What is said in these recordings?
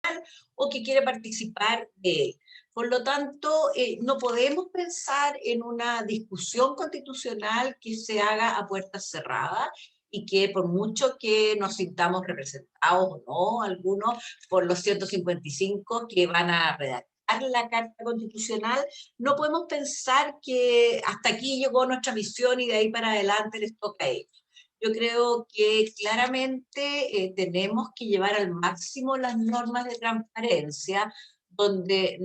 constitucional o que quiere participar de él. Por lo tanto, no podemos pensar en una discusión constitucional que se haga a puertas cerradas y que por mucho que nos sintamos representados o no, algunos por los 155 que van a redactar la Carta Constitucional, no podemos pensar que hasta aquí llegó nuestra misión y de ahí para adelante les toca a ellos. Yo creo que claramente tenemos que llevar al máximo las normas de transparencia, donde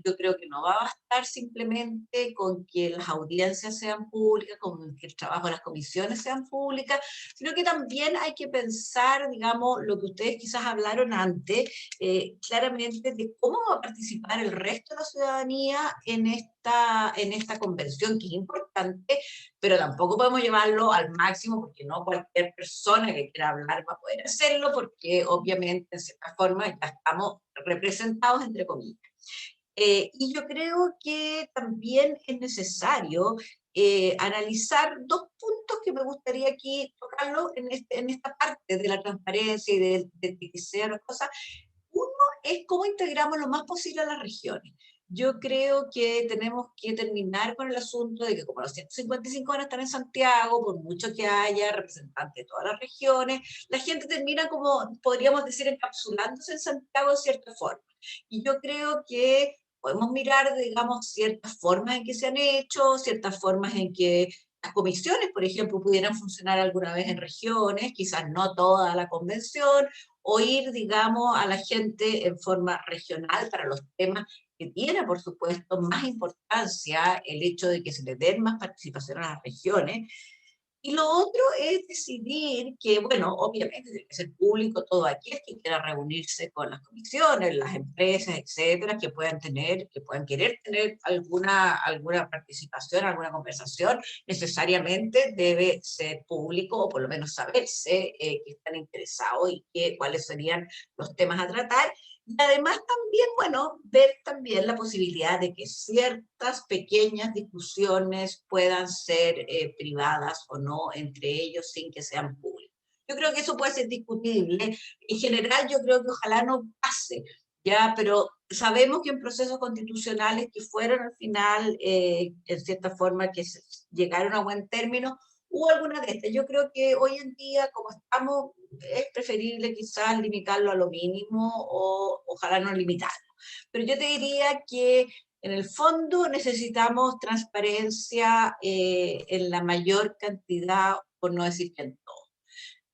yo creo que no va a bastar simplemente con que las audiencias sean públicas, con que el trabajo de las comisiones sean públicas, sino que también hay que pensar, digamos, lo que ustedes quizás hablaron antes, claramente de cómo va a participar el resto de la ciudadanía en esta convención, que es importante, pero tampoco podemos llevarlo al máximo porque no cualquier persona que quiera hablar va a poder hacerlo, porque obviamente en cierta forma ya estamos representados entre comillas. Y yo creo que también es necesario analizar dos puntos que me gustaría aquí tocarlo en esta parte de la transparencia y de que sea las cosas. Uno es cómo integramos lo más posible a las regiones. Yo creo que tenemos que terminar con el asunto de que como los 155 van a estar en Santiago, por mucho que haya representantes de todas las regiones, la gente termina como, podríamos decir, encapsulándose en Santiago de cierta forma. Y yo creo que podemos mirar, digamos, ciertas formas en que se han hecho, ciertas formas en que las comisiones, por ejemplo, pudieran funcionar alguna vez en regiones, quizás no toda la convención, o ir, digamos, a la gente en forma regional para los temas que tiene, por supuesto, más importancia el hecho de que se le den más participación a las regiones. Y lo otro es decidir que, bueno, obviamente tiene que ser público todo aquel que quiera reunirse con las comisiones, las empresas, etcétera, que puedan querer tener alguna participación, alguna conversación, necesariamente debe ser público o por lo menos saberse que están interesados y cuáles serían los temas a tratar. Y además también, bueno, ver también la posibilidad de que ciertas pequeñas discusiones puedan ser privadas o no entre ellos sin que sean públicas. Yo creo que eso puede ser discutible. En general, yo creo que ojalá no pase, ya, pero sabemos que en procesos constitucionales que fueron al final, en cierta forma, llegaron a buen término, hubo alguna de estas. Yo creo que hoy en día, como estamos, es preferible quizás limitarlo a lo mínimo o ojalá no limitarlo. Pero yo te diría que en el fondo necesitamos transparencia en la mayor cantidad, por no decir que en todo.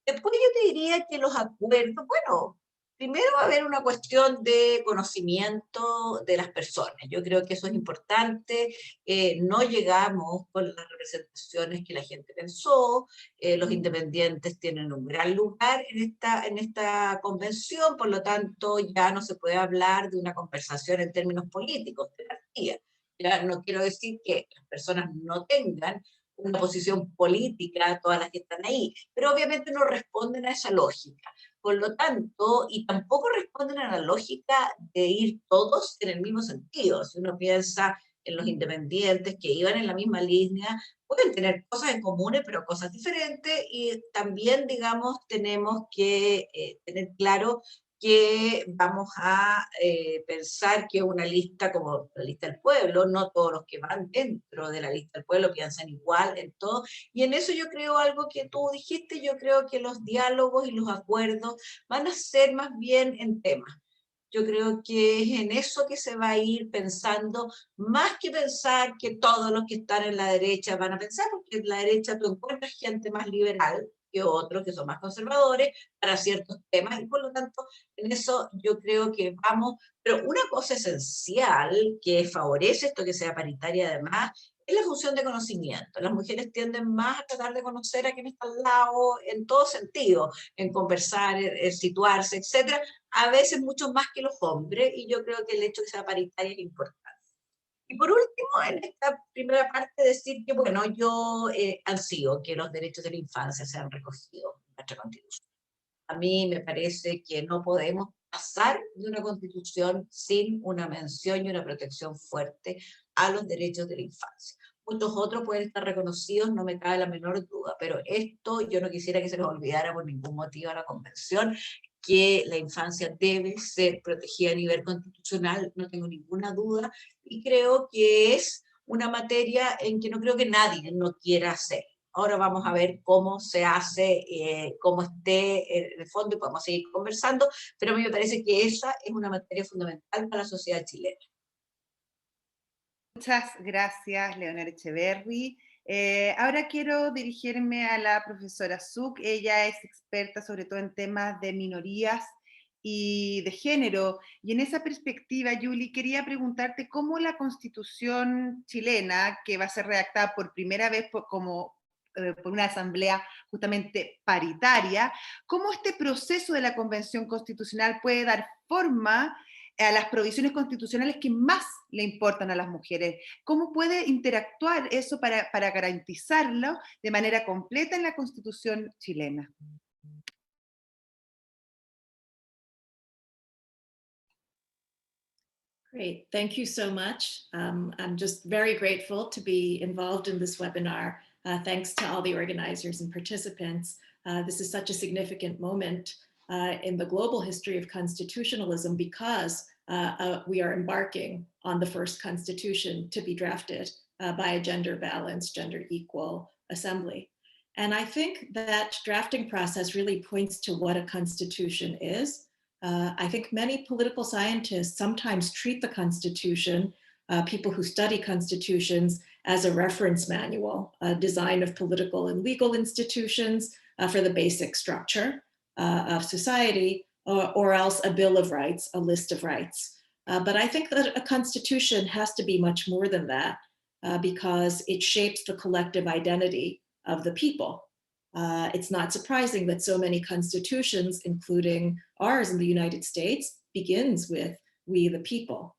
Después yo te diría que los acuerdos, bueno, primero va a haber una cuestión de conocimiento de las personas. Yo creo que eso es importante. No llegamos con las representaciones que la gente pensó. Los independientes tienen un gran lugar en esta convención, por lo tanto ya no se puede hablar de una conversación en términos políticos de partida. Ya no quiero decir que las personas no tengan una posición política, todas las que están ahí, pero obviamente no responden a esa lógica. Por lo tanto, y tampoco responden a la lógica de ir todos en el mismo sentido. Si uno piensa en los independientes que iban en la misma línea, pueden tener cosas en comunes, pero cosas diferentes, y también, digamos, tenemos que tener claro que vamos a pensar que una lista como la lista del pueblo, no todos los que van dentro de la lista del pueblo piensan igual en todo, y en eso yo creo algo que tú dijiste, yo creo que los diálogos y los acuerdos van a ser más bien en temas. Yo creo que es en eso que se va a ir pensando, más que pensar que todos los que están en la derecha van a pensar, porque en la derecha tú encuentras gente más liberal que otros que son más conservadores para ciertos temas, y por lo tanto, en eso yo creo que vamos, pero una cosa esencial que favorece esto que sea paritaria además, es la función de conocimiento. Las mujeres tienden más a tratar de conocer a quien está al lado en todo sentido, en conversar, en situarse, etcétera, a veces mucho más que los hombres, y yo creo que el hecho de que sea paritaria es importante. Y por último, en esta primera parte, decir que, bueno, yo ansío que los derechos de la infancia sean recogidos en nuestra Constitución. A mí me parece que no podemos pasar de una Constitución sin una mención y una protección fuerte a los derechos de la infancia. Muchos otros pueden estar reconocidos, no me cabe la menor duda, pero esto yo no quisiera que se nos olvidara por ningún motivo a la Convención. que la infancia debe ser protegida a nivel constitucional, no tengo ninguna duda, y creo que es una materia en que no creo que nadie no quiera hacer. Ahora vamos a ver cómo se hace, cómo esté en el fondo y podemos seguir conversando, pero a mí me parece que esa es una materia fundamental para la sociedad chilena. Muchas gracias, Leonor Echeverry. Ahora quiero dirigirme a la profesora Suk. Ella es experta sobre todo en temas de minorías y de género. Y en esa perspectiva, Yuli, quería preguntarte cómo la Constitución chilena, que va a ser redactada por primera vez por una asamblea justamente paritaria, cómo este proceso de la Convención Constitucional puede dar forma a las provisiones constitucionales que más le importan a las mujeres. ¿Cómo puede interactuar eso para garantizarlo de manera completa en la Constitución chilena? Great, thank you so much. I'm just very grateful to be involved in this webinar. Thanks to all the organizers and participants. This is such a significant moment in the global history of constitutionalism because we are embarking on the first constitution to be drafted by a gender balanced, gender equal assembly. And I think that drafting process really points to what a constitution is. I think many political scientists sometimes treat the Constitution, people who study constitutions, as a reference manual, a design of political and legal institutions for the basic structure of society, or else a Bill of Rights, a list of rights. But I think that a constitution has to be much more than that because it shapes the collective identity of the people. It's not surprising that so many constitutions, including ours in the United States, begins with "we the people."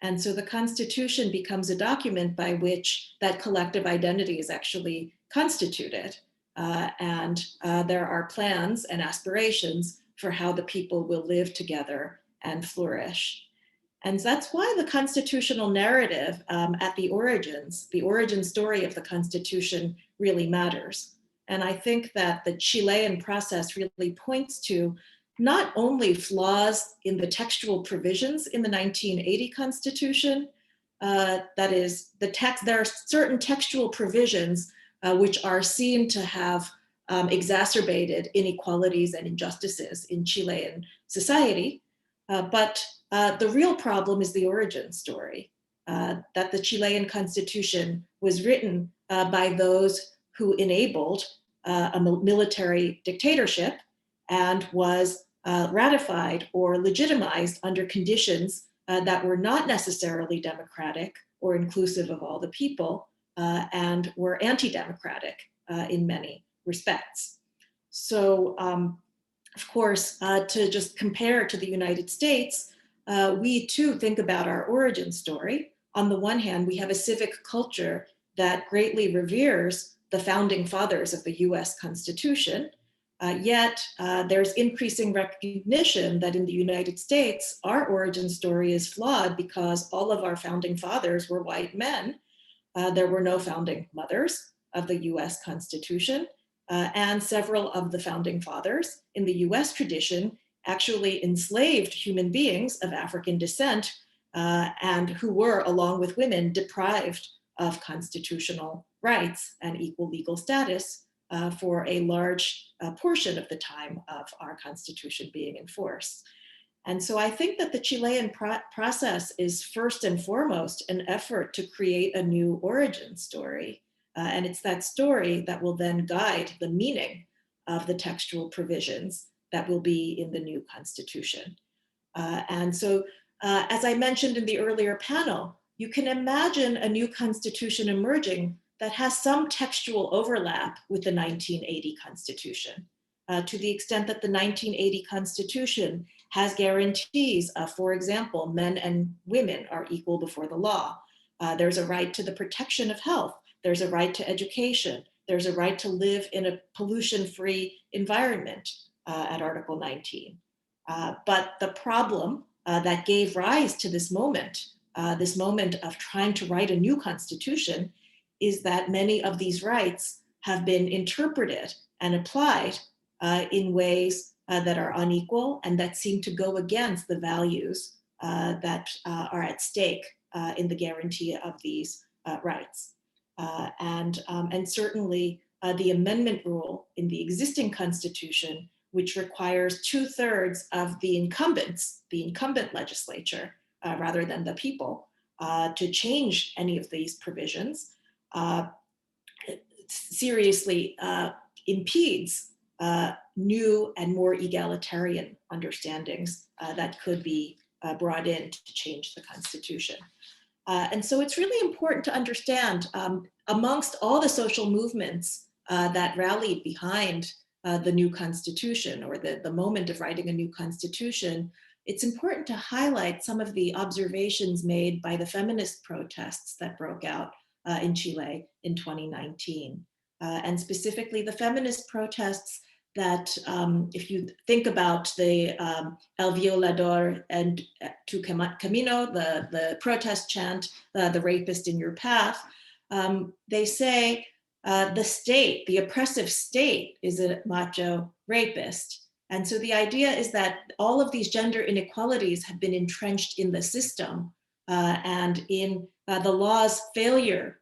And so the Constitution becomes a document by which that collective identity is actually constituted. And there are plans and aspirations for how the people will live together and flourish. And that's why the constitutional narrative at the origin story of the Constitution really matters. And I think that the Chilean process really points to not only flaws in the textual provisions in the 1980 Constitution, that is, there are certain textual provisions which are seen to have exacerbated inequalities and injustices in Chilean society, but the real problem is the origin story, that the Chilean Constitution was written by those who enabled a military dictatorship and was ratified or legitimized under conditions that were not necessarily democratic or inclusive of all the people and were anti-democratic in many respects. So, of course, to just compare to the United States, we too think about our origin story. On the one hand, we have a civic culture that greatly reveres the founding fathers of the US Constitution, yet there's increasing recognition that in the United States, our origin story is flawed because all of our founding fathers were white men. There were no founding mothers of the US Constitution, and several of the founding fathers in the US tradition actually enslaved human beings of African descent and who were, along with women, deprived of constitutional rights and equal legal status for a large portion of the time of our Constitution being in force. And so I think that the Chilean process is first and foremost an effort to create a new origin story. And it's that story that will then guide the meaning of the textual provisions that will be in the new Constitution. And so, as I mentioned in the earlier panel, you can imagine a new Constitution emerging that has some textual overlap with the 1980 Constitution, to the extent that the 1980 Constitution has guarantees of, for example, men and women are equal before the law. There's a right to the protection of health. There's a right to education. There's a right to live in a pollution-free environment at Article 19. But the problem that gave rise to this moment of trying to write a new constitution, is that many of these rights have been interpreted and applied in ways that are unequal and that seem to go against the values that are at stake in the guarantee of these rights. And certainly the amendment rule in the existing constitution, which requires 2/3 of the incumbent legislature, rather than the people, to change any of these provisions, seriously impedes new and more egalitarian understandings that could be brought in to change the Constitution. And so it's really important to understand, amongst all the social movements that rallied behind the new Constitution, or the moment of writing a new Constitution, it's important to highlight some of the observations made by the feminist protests that broke out in Chile in 2019. And specifically the feminist protests that, if you think about the El Violador and Tu Camino, the protest chant, the rapist in your path, they say the state, the oppressive state, is a macho rapist. And so the idea is that all of these gender inequalities have been entrenched in the system and in the law's failure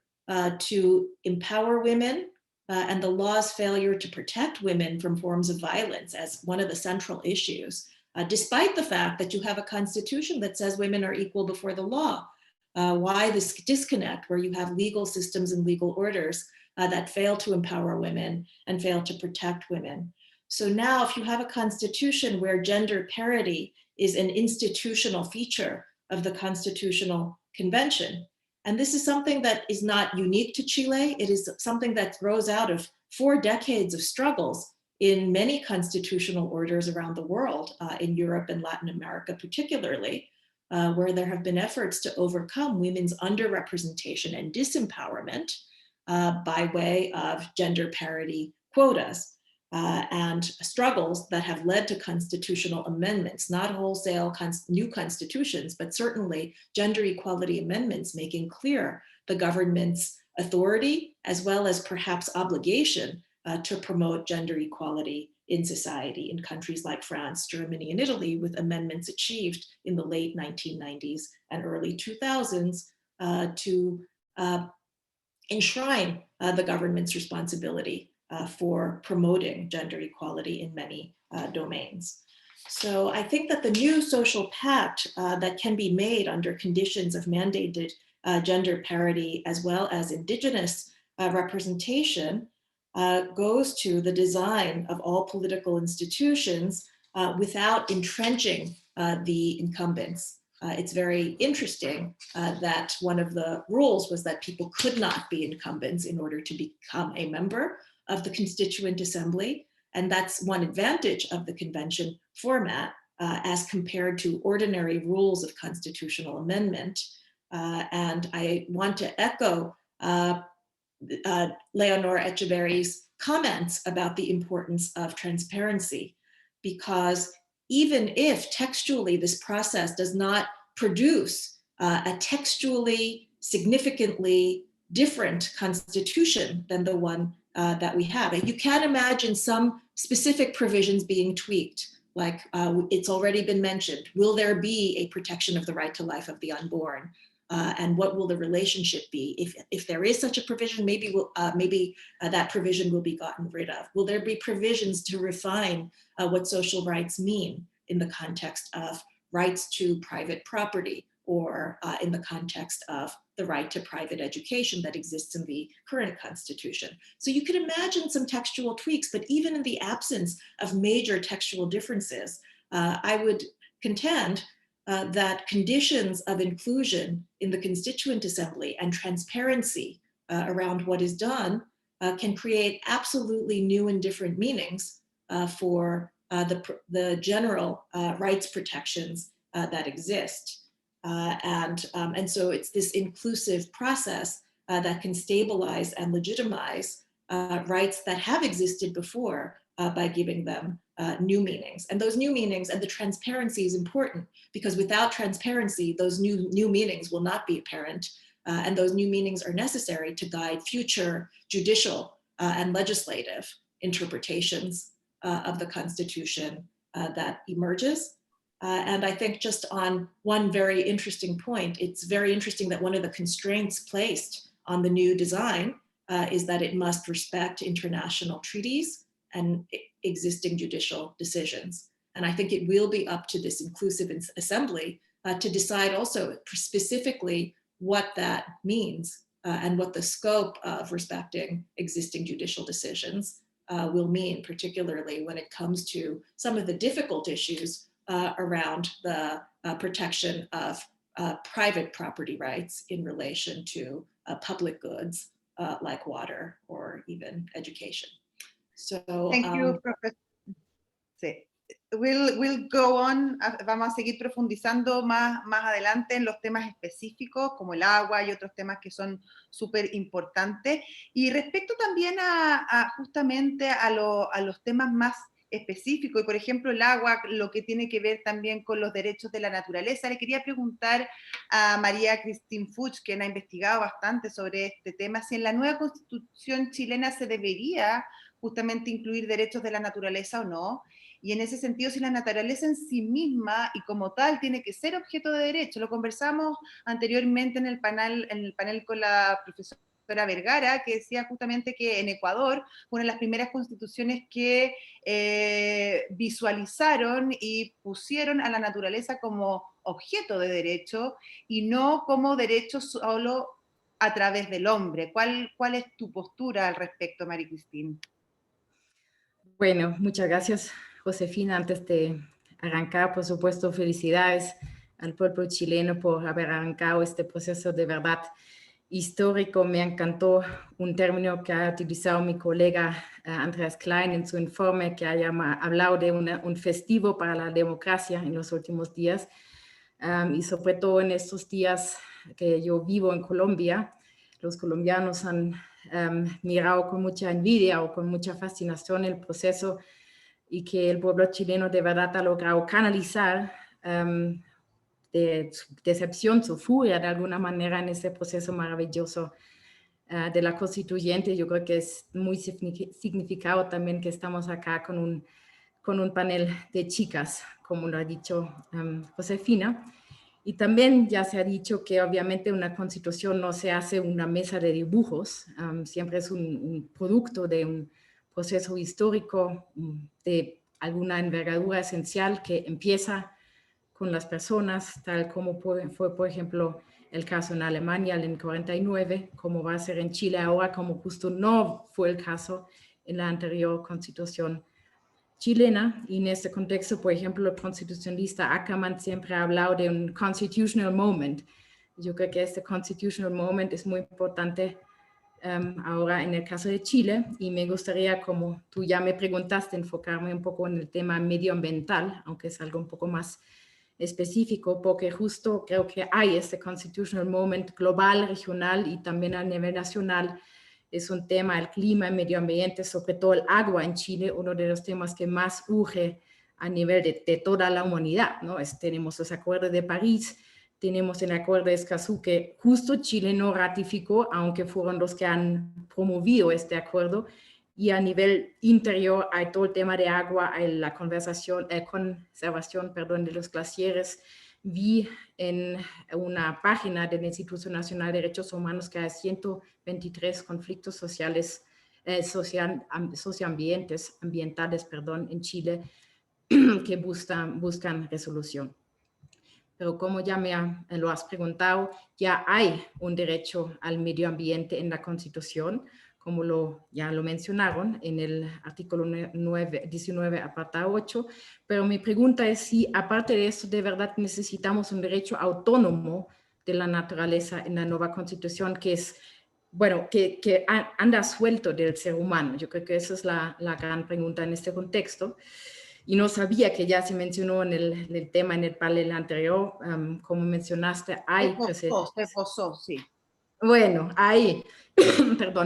to empower women, and the law's failure to protect women from forms of violence as one of the central issues, despite the fact that you have a constitution that says women are equal before the law. Why this disconnect where you have legal systems and legal orders that fail to empower women and fail to protect women? So now if you have a constitution where gender parity is an institutional feature of the Constitutional Convention, and this is something that is not unique to Chile. It is something that grows out of 4 decades of struggles in many constitutional orders around the world, in Europe and Latin America particularly, where there have been efforts to overcome women's underrepresentation and disempowerment by way of gender parity quotas. And struggles that have led to constitutional amendments, not wholesale new constitutions, but certainly gender equality amendments making clear the government's authority as well as perhaps obligation to promote gender equality in society in countries like France, Germany, and Italy, with amendments achieved in the late 1990s and early 2000s to enshrine the government's responsibility for promoting gender equality in many domains. So I think that the new social pact that can be made under conditions of mandated gender parity as well as indigenous representation goes to the design of all political institutions without entrenching the incumbents. It's very interesting that one of the rules was that people could not be incumbents in order to become a member of the Constituent Assembly. And that's one advantage of the convention format as compared to ordinary rules of constitutional amendment. And I want to echo Leonora Echeverry's comments about the importance of transparency, because even if textually this process does not produce a textually significantly different constitution than the one that we have. You can imagine some specific provisions being tweaked, like it's already been mentioned. Will there be a protection of the right to life of the unborn? And what will the relationship be? If there is such a provision, maybe that provision will be gotten rid of. Will there be provisions to refine what social rights mean in the context of rights to private property, or in the context of the right to private education that exists in the current constitution? So you could imagine some textual tweaks, but even in the absence of major textual differences, I would contend that conditions of inclusion in the Constituent Assembly and transparency around what is done can create absolutely new and different meanings for the general rights protections that exist. And so it's this inclusive process that can stabilize and legitimize rights that have existed before by giving them new meanings. And those new meanings and the transparency is important, because without transparency, those new meanings will not be apparent. And those new meanings are necessary to guide future judicial and legislative interpretations of the Constitution that emerges. And I think just on one very interesting point, it's very interesting that one of the constraints placed on the new design is that it must respect international treaties and existing judicial decisions. And I think it will be up to this inclusive assembly to decide also specifically what that means and what the scope of respecting existing judicial decisions will mean, particularly when it comes to some of the difficult issues around the protection of private property rights in relation to public goods like water or even education. So, thank you, Professor. Sí. We'll go on, vamos a seguir profundizando más adelante en los temas específicos como el agua y otros temas que son súper importantes. Y respecto también justamente a los temas más específicos, y por ejemplo el agua, lo que tiene que ver también con los derechos de la naturaleza, le quería preguntar a María Cristín Fuchs, quien ha investigado bastante sobre este tema, si en la nueva Constitución chilena se debería justamente incluir derechos de la naturaleza o no. Y en ese sentido, si la naturaleza en sí misma y como tal tiene que ser objeto de derecho. Lo conversamos anteriormente en el panel con la profesora Vergara, que decía justamente que en Ecuador fue una de las primeras constituciones que visualizaron y pusieron a la naturaleza como objeto de derecho y no como derecho solo a través del hombre. ¿Cuál es tu postura al respecto, María Cristín? Bueno, muchas gracias, Josefina. Antes de arrancar, por supuesto, felicidades al pueblo chileno por haber arrancado este proceso de verdad histórico. Me encantó un término que ha utilizado mi colega Andreas Klein en su informe, que haya hablado de un festivo para la democracia en los últimos días. Y sobre todo en estos días que yo vivo en Colombia, los colombianos han mirado con mucha envidia o con mucha fascinación el proceso y que el pueblo chileno de verdad ha logrado canalizar de su decepción, su furia de alguna manera en ese proceso maravilloso de la constituyente. Yo creo que es muy significado también que estamos acá con un panel de chicas, como lo ha dicho Josefina. Y también ya se ha dicho que obviamente una constitución no se hace una mesa de dibujos, siempre es un producto de un proceso histórico de alguna envergadura esencial que empieza con las personas, tal como fue, por ejemplo, el caso en Alemania en el 49, como va a ser en Chile ahora, como justo no fue el caso en la anterior constitución chilena. Y en este contexto, por ejemplo, el constitucionalista Ackerman siempre ha hablado de un constitutional moment. Yo creo que este constitutional moment es muy importante ahora en el caso de Chile, y me gustaría, como tú ya me preguntaste, enfocarme un poco en el tema medioambiental, aunque es algo un poco más específico, porque justo creo que hay este constitutional moment global, regional y también a nivel nacional. Es un tema, el clima, el medio ambiente, sobre todo el agua en Chile, uno de los temas que más urge a nivel de toda la humanidad, ¿no? Tenemos los acuerdos de París, tenemos el acuerdo de Escazú, que justo Chile no ratificó, aunque fueron los que han promovido este acuerdo. Y a nivel interior hay todo el tema de agua, hay la conservación de los glaciares. Vi en una página del Instituto Nacional de Derechos Humanos que hay 123 conflictos sociales, ambientales, en Chile que buscan resolución. Pero como ya lo has preguntado, ya hay un derecho al medio ambiente en la Constitución, como ya lo mencionaron en el artículo 19, apartado 8, pero mi pregunta es si aparte de eso de verdad necesitamos un derecho autónomo de la naturaleza en la nueva Constitución, que es, bueno, que anda suelto del ser humano. Yo creo que esa es la gran pregunta en este contexto. Y no sabía que ya se mencionó en el tema en el panel anterior, como mencionaste, hay precedentes. Se posó, sí. Bueno, hay,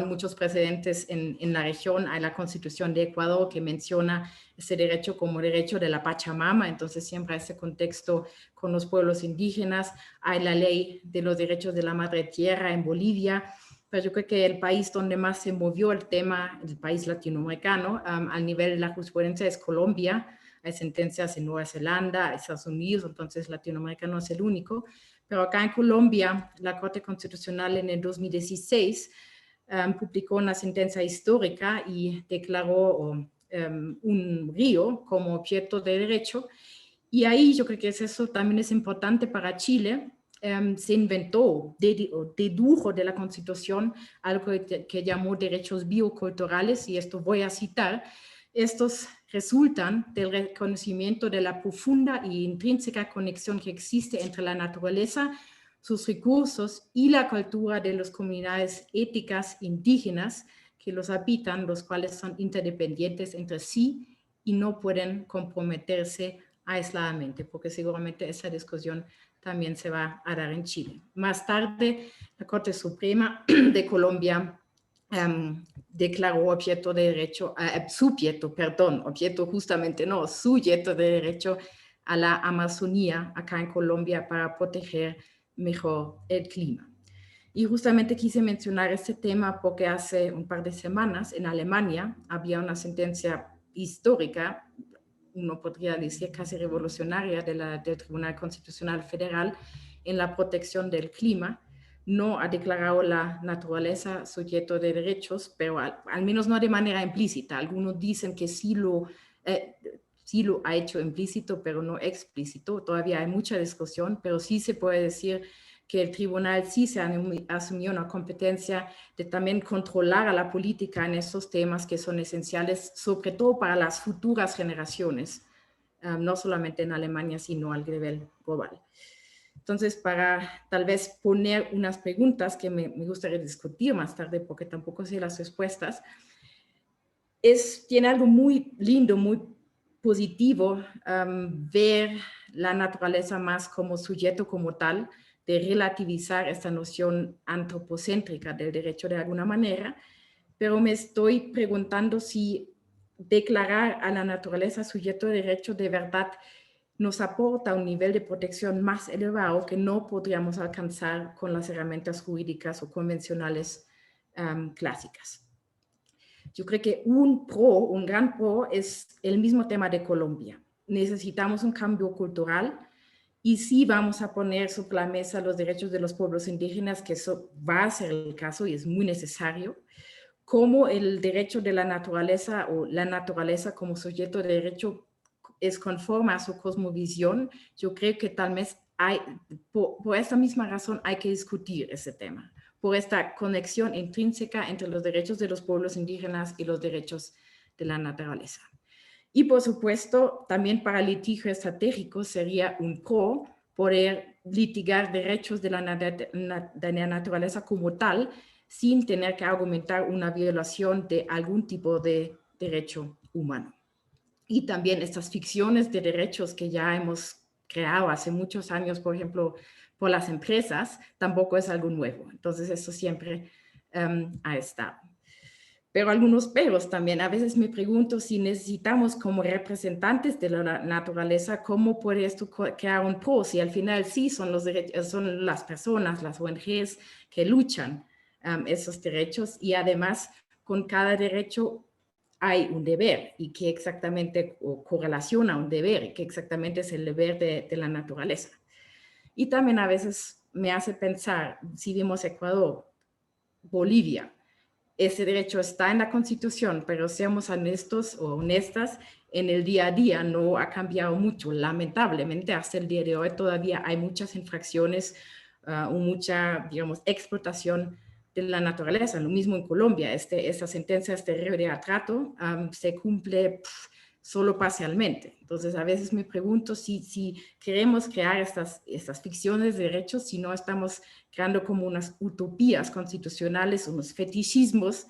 muchos precedentes en la región. Hay la Constitución de Ecuador que menciona ese derecho como derecho de la Pachamama, entonces siempre hay ese contexto con los pueblos indígenas. Hay la ley de los derechos de la madre tierra en Bolivia, pero yo creo que el país donde más se movió el tema, el país latinoamericano, al nivel de la jurisprudencia es Colombia. Hay sentencias en Nueva Zelanda, Estados Unidos, entonces Latinoamérica no es el único. Pero acá en Colombia, la Corte Constitucional en el 2016 publicó una sentencia histórica y declaró un río como objeto de derecho. Y ahí yo creo que eso también es importante para Chile. Se inventó, dedujo de la Constitución algo que llamó derechos bioculturales, y esto voy a citar. Estos resultan del reconocimiento de la profunda e intrínseca conexión que existe entre la naturaleza, sus recursos y la cultura de las comunidades étnicas indígenas que los habitan, los cuales son interdependientes entre sí y no pueden comprometerse aisladamente, porque seguramente esa discusión también se va a dar en Chile. Más tarde, la Corte Suprema de Colombia declaró objeto de derecho, sujeto de derecho a la Amazonía acá en Colombia para proteger mejor el clima. Y justamente quise mencionar este tema porque hace un par de semanas en Alemania había una sentencia histórica, uno podría decir casi revolucionaria, del Tribunal Constitucional Federal en la protección del clima. No ha declarado la naturaleza sujeto de derechos, pero al menos no de manera implícita. Algunos dicen que sí lo ha hecho implícito, pero no explícito. Todavía hay mucha discusión, pero sí se puede decir que el tribunal sí se asumió una competencia de también controlar a la política en estos temas que son esenciales, sobre todo para las futuras generaciones, no solamente en Alemania, sino al nivel global. Entonces, para tal vez poner unas preguntas que me gustaría discutir más tarde, porque tampoco sé las respuestas, tiene algo muy lindo, muy positivo, ver la naturaleza más como sujeto como tal, de relativizar esta noción antropocéntrica del derecho de alguna manera, pero me estoy preguntando si declarar a la naturaleza sujeto de derecho de verdad nos aporta un nivel de protección más elevado que no podríamos alcanzar con las herramientas jurídicas o convencionales clásicas. Yo creo que un gran pro es el mismo tema de Colombia. Necesitamos un cambio cultural y sí vamos a poner sobre la mesa los derechos de los pueblos indígenas, que eso va a ser el caso y es muy necesario, como el derecho de la naturaleza o la naturaleza como sujeto de derecho es conforme a su cosmovisión. Yo creo que tal vez por esta misma razón hay que discutir ese tema, por esta conexión intrínseca entre los derechos de los pueblos indígenas y los derechos de la naturaleza. Y por supuesto, también para litigio estratégico sería un pro poder litigar derechos de la naturaleza como tal, sin tener que argumentar una violación de algún tipo de derecho humano. Y también estas ficciones de derechos que ya hemos creado hace muchos años, por ejemplo, por las empresas, tampoco es algo nuevo. Entonces, eso siempre ha estado. Pero algunos peros también. A veces me pregunto si necesitamos como representantes de la naturaleza, ¿cómo puede esto crear un pro? Si al final sí son las personas, las ONGs que luchan esos derechos, y además con cada derecho hay un deber y que exactamente correlaciona un deber y que exactamente es el deber de la naturaleza. Y también a veces me hace pensar, si vemos Ecuador, Bolivia, ese derecho está en la Constitución, pero seamos honestos o honestas, en el día a día no ha cambiado mucho. Lamentablemente, hasta el día de hoy todavía hay muchas infracciones o mucha, digamos, explotación de la naturaleza. Lo mismo en Colombia. Esta sentencia, este retrato, se cumple solo parcialmente. Entonces, a veces me pregunto si queremos crear estas ficciones de derechos, si no estamos creando como unas utopías constitucionales, unos fetichismos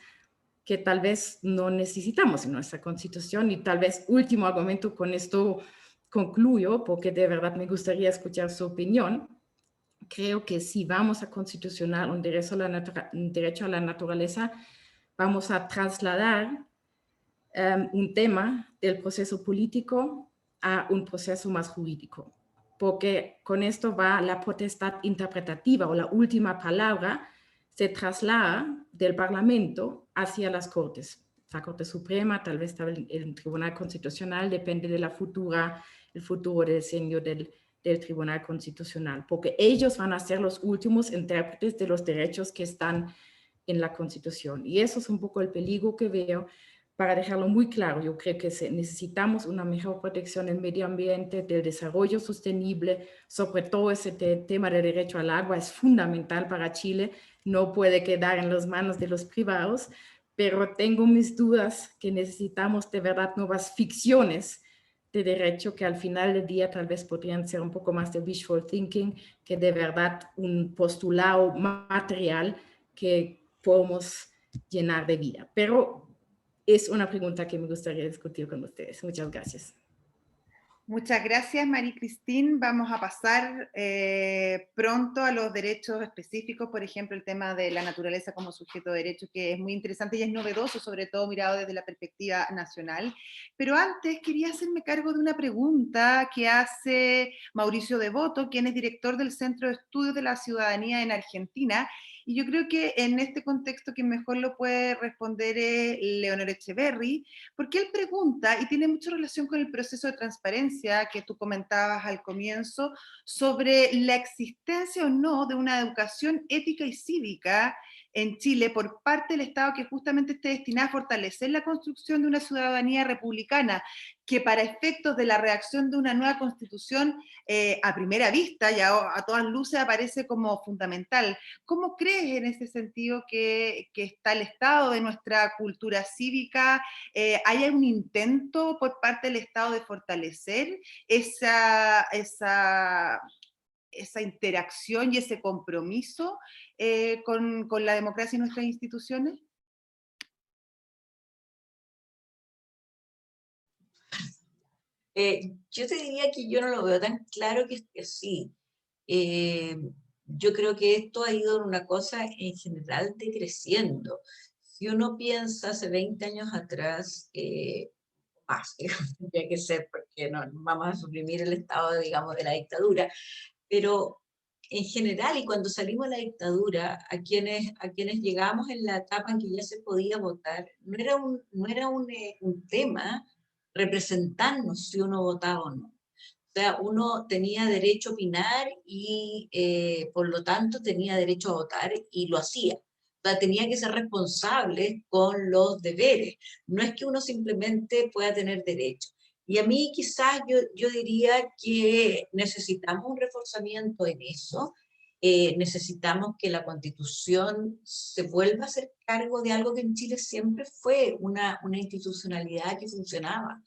que tal vez no necesitamos en nuestra Constitución. Y tal vez último argumento, con esto concluyo, porque de verdad me gustaría escuchar su opinión. Creo que si vamos a constitucionar un derecho a la naturaleza, vamos a trasladar un tema del proceso político a un proceso más jurídico, porque con esto va la potestad interpretativa o la última palabra se traslada del Parlamento hacia las Cortes. La Corte Suprema, tal vez el Tribunal Constitucional, depende de el futuro diseño del Tribunal Constitucional, porque ellos van a ser los últimos intérpretes de los derechos que están en la Constitución. Y eso es un poco el peligro que veo. Para dejarlo muy claro, yo creo que necesitamos una mejor protección del medio ambiente, del desarrollo sostenible, sobre todo ese tema del derecho al agua es fundamental para Chile, no puede quedar en las manos de los privados, pero tengo mis dudas que necesitamos de verdad nuevas ficciones de derecho que al final del día tal vez podrían ser un poco más de wishful thinking que de verdad un postulado material que podemos llenar de vida. Pero es una pregunta que me gustaría discutir con ustedes. Muchas gracias. Muchas gracias, María Cristín. Vamos a pasar pronto a los derechos específicos, por ejemplo, el tema de la naturaleza como sujeto de derecho, que es muy interesante y es novedoso, sobre todo mirado desde la perspectiva nacional. Pero antes quería hacerme cargo de una pregunta que hace Mauricio Devoto, quien es director del Centro de Estudios de la Ciudadanía en Argentina. Y yo creo que en este contexto quien mejor lo puede responder es Leonor Echeverry, porque él pregunta, y tiene mucha relación con el proceso de transparencia que tú comentabas al comienzo, sobre la existencia o no de una educación ética y cívica en Chile por parte del Estado que justamente esté destinada a fortalecer la construcción de una ciudadanía republicana, que para efectos de la redacción de una nueva constitución, a primera vista y a todas luces aparece como fundamental. ¿Cómo crees en ese sentido que está el estado de nuestra cultura cívica? ¿Hay un intento por parte del Estado de fortalecer esa interacción y ese compromiso con la democracia y nuestras instituciones? Yo te diría que yo no lo veo tan claro que sí. Yo creo que esto ha ido en una cosa en general decreciendo. Si uno piensa hace 20 años atrás, más, digamos, tendría que ser porque no vamos a suprimir el estado, digamos, de la dictadura, pero en general, y cuando salimos de la dictadura, a quienes llegamos en la etapa en que ya se podía votar, no era un tema representarnos si uno votaba o no. O sea, uno tenía derecho a opinar y por lo tanto tenía derecho a votar y lo hacía. O sea, tenía que ser responsable con los deberes. No es que uno simplemente pueda tener derecho. Y a mí quizás yo diría que necesitamos un reforzamiento en eso. Necesitamos que la Constitución se vuelva a hacer cargo de algo que en Chile siempre fue una institucionalidad que funcionaba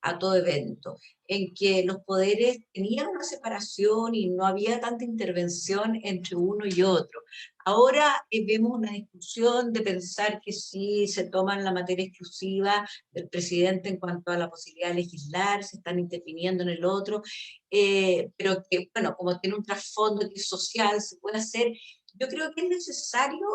a todo evento, en que los poderes tenían una separación y no había tanta intervención entre uno y otro. Ahora vemos una discusión de pensar que sí se toman la materia exclusiva del presidente en cuanto a la posibilidad de legislar, se están interviniendo en el otro, pero que, bueno, como tiene un trasfondo que es social, se puede hacer. Yo creo que es necesario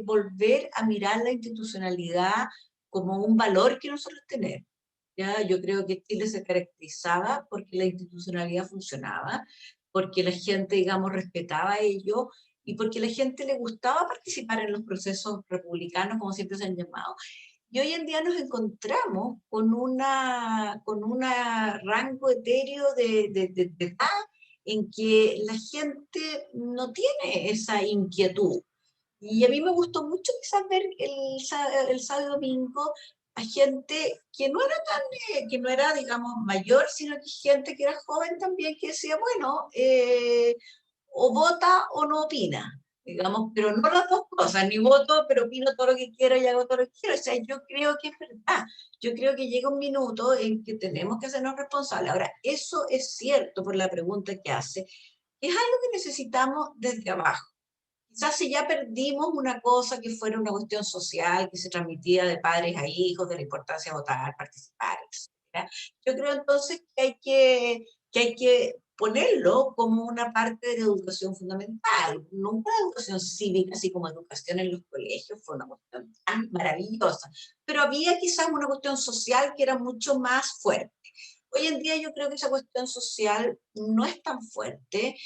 volver a mirar la institucionalidad como un valor que nosotros tenemos. ¿Ya? Yo creo que Chile se caracterizaba porque la institucionalidad funcionaba, porque la gente, digamos, respetaba ello y porque a la gente le gustaba participar en los procesos republicanos, como siempre se han llamado. Y hoy en día nos encontramos con una rango etéreo de edad en que la gente no tiene esa inquietud. Y a mí me gustó mucho quizás ver el sábado y domingo a gente que no era que no era, digamos, mayor, sino que gente que era joven también, que decía, bueno, o vota o no opina, digamos, pero no las dos cosas, ni voto, pero opino todo lo que quiero y hago todo lo que quiero. O sea, yo creo que es verdad. Yo creo que llega un minuto en que tenemos que hacernos responsables. Ahora, eso es cierto por la pregunta que hace, es algo que necesitamos desde abajo. Quizás si ya perdimos una cosa que fuera una cuestión social, que se transmitía de padres a hijos, de la importancia de votar, participar, etc. Yo creo entonces que hay que ponerlo como una parte de la educación fundamental, no una educación cívica, así como educación en los colegios, fue una cuestión tan maravillosa, pero había quizás una cuestión social que era mucho más fuerte. Hoy en día yo creo que esa cuestión social no es tan fuerte,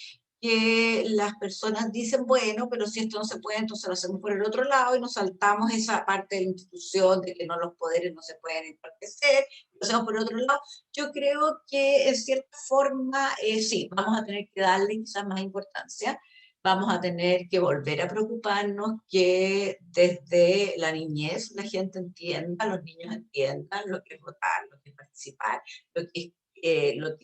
que las personas dicen, bueno, pero si esto no se puede, entonces lo hacemos por el otro lado y nos saltamos esa parte de la institución de que no, los poderes no se pueden entorpecer, lo hacemos por el otro lado. Yo creo que en cierta forma, sí, vamos a tener que darle quizás más importancia, vamos a tener que volver a preocuparnos que desde la niñez la gente entienda, los niños entiendan lo que es votar, lo que es participar, lo que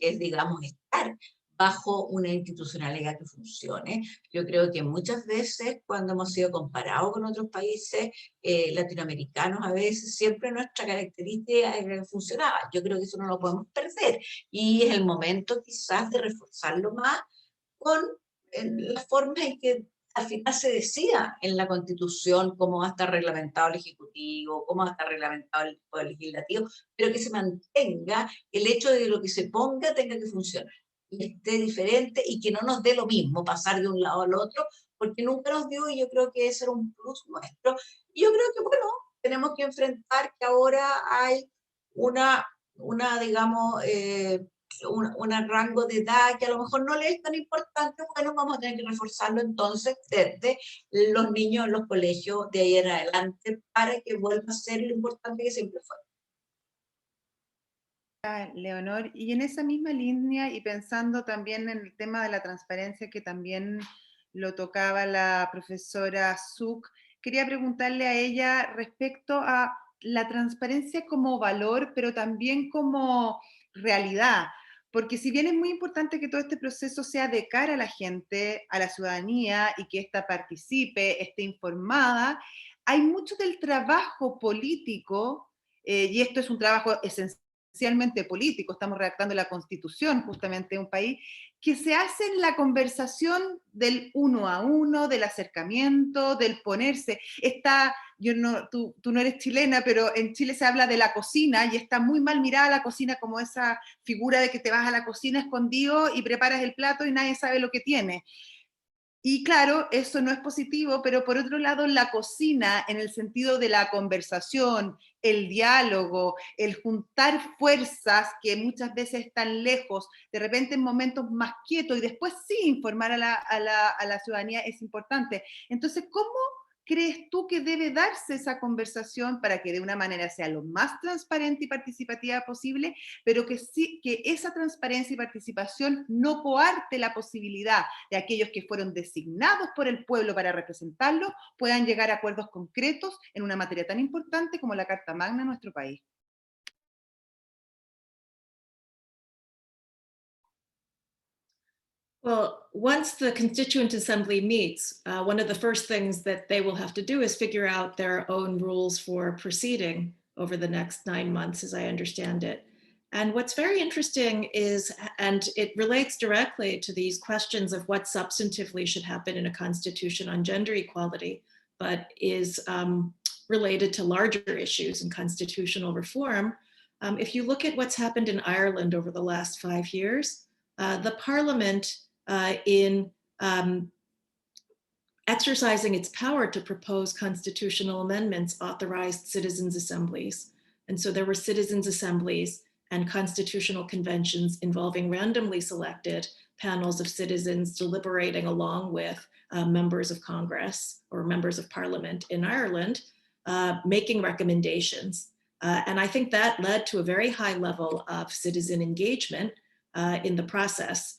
es digamos, estar bajo una institucionalidad que funcione. Yo creo que muchas veces cuando hemos sido comparados con otros países latinoamericanos, a veces siempre nuestra característica era que funcionaba. Yo creo que eso no lo podemos perder y es el momento quizás de reforzarlo más con las formas en que al final se decida en la Constitución cómo va a estar reglamentado el Ejecutivo, cómo va a estar reglamentado el Poder Legislativo, pero que se mantenga el hecho de que lo que se ponga tenga que funcionar y esté diferente y que no nos dé lo mismo pasar de un lado al otro, porque nunca nos dio y yo creo que ese era un plus nuestro. Y yo creo que, bueno, tenemos que enfrentar que ahora hay una digamos, un rango de edad que a lo mejor no le es tan importante, bueno, vamos a tener que reforzarlo entonces desde los niños en los colegios de ahí en adelante para que vuelva a ser lo importante que siempre fue. Leonor, y en esa misma línea y pensando también en el tema de la transparencia que también lo tocaba la profesora Suk, quería preguntarle a ella respecto a la transparencia como valor, pero también como realidad, porque si bien es muy importante que todo este proceso sea de cara a la gente, a la ciudadanía y que ésta participe, esté informada, hay mucho del trabajo político, y esto es un trabajo esencialmente político, estamos redactando la constitución justamente de un país, que se hace en la conversación del uno a uno, del acercamiento, del ponerse. Tú no eres chilena, pero en Chile se habla de la cocina y está muy mal mirada la cocina como esa figura de que te vas a la cocina escondido y preparas el plato y nadie sabe lo que tiene. Y claro, eso no es positivo, pero por otro lado, la cocina, en el sentido de la conversación, el diálogo, el juntar fuerzas que muchas veces están lejos, de repente en momentos más quietos y después sí informar a la ciudadanía es importante. Entonces, ¿cómo crees tú que debe darse esa conversación para que de una manera sea lo más transparente y participativa posible, pero que, sí, que esa transparencia y participación no coarte la posibilidad de aquellos que fueron designados por el pueblo para representarlo puedan llegar a acuerdos concretos en una materia tan importante como la Carta Magna de nuestro país? Well, once the Constituent Assembly meets, one of the first things that they will have to do is figure out their own rules for proceeding over the next 9 months, as I understand it. And what's very interesting is, and it relates directly to these questions of what substantively should happen in a constitution on gender equality, but is related to larger issues in constitutional reform. If you look at what's happened in Ireland over the last 5 years, the parliament in exercising its power to propose constitutional amendments authorized citizens' assemblies. And so there were citizens' assemblies and constitutional conventions involving randomly selected panels of citizens deliberating along with members of Congress or members of Parliament in Ireland, making recommendations. And I think that led to a very high level of citizen engagement in the process,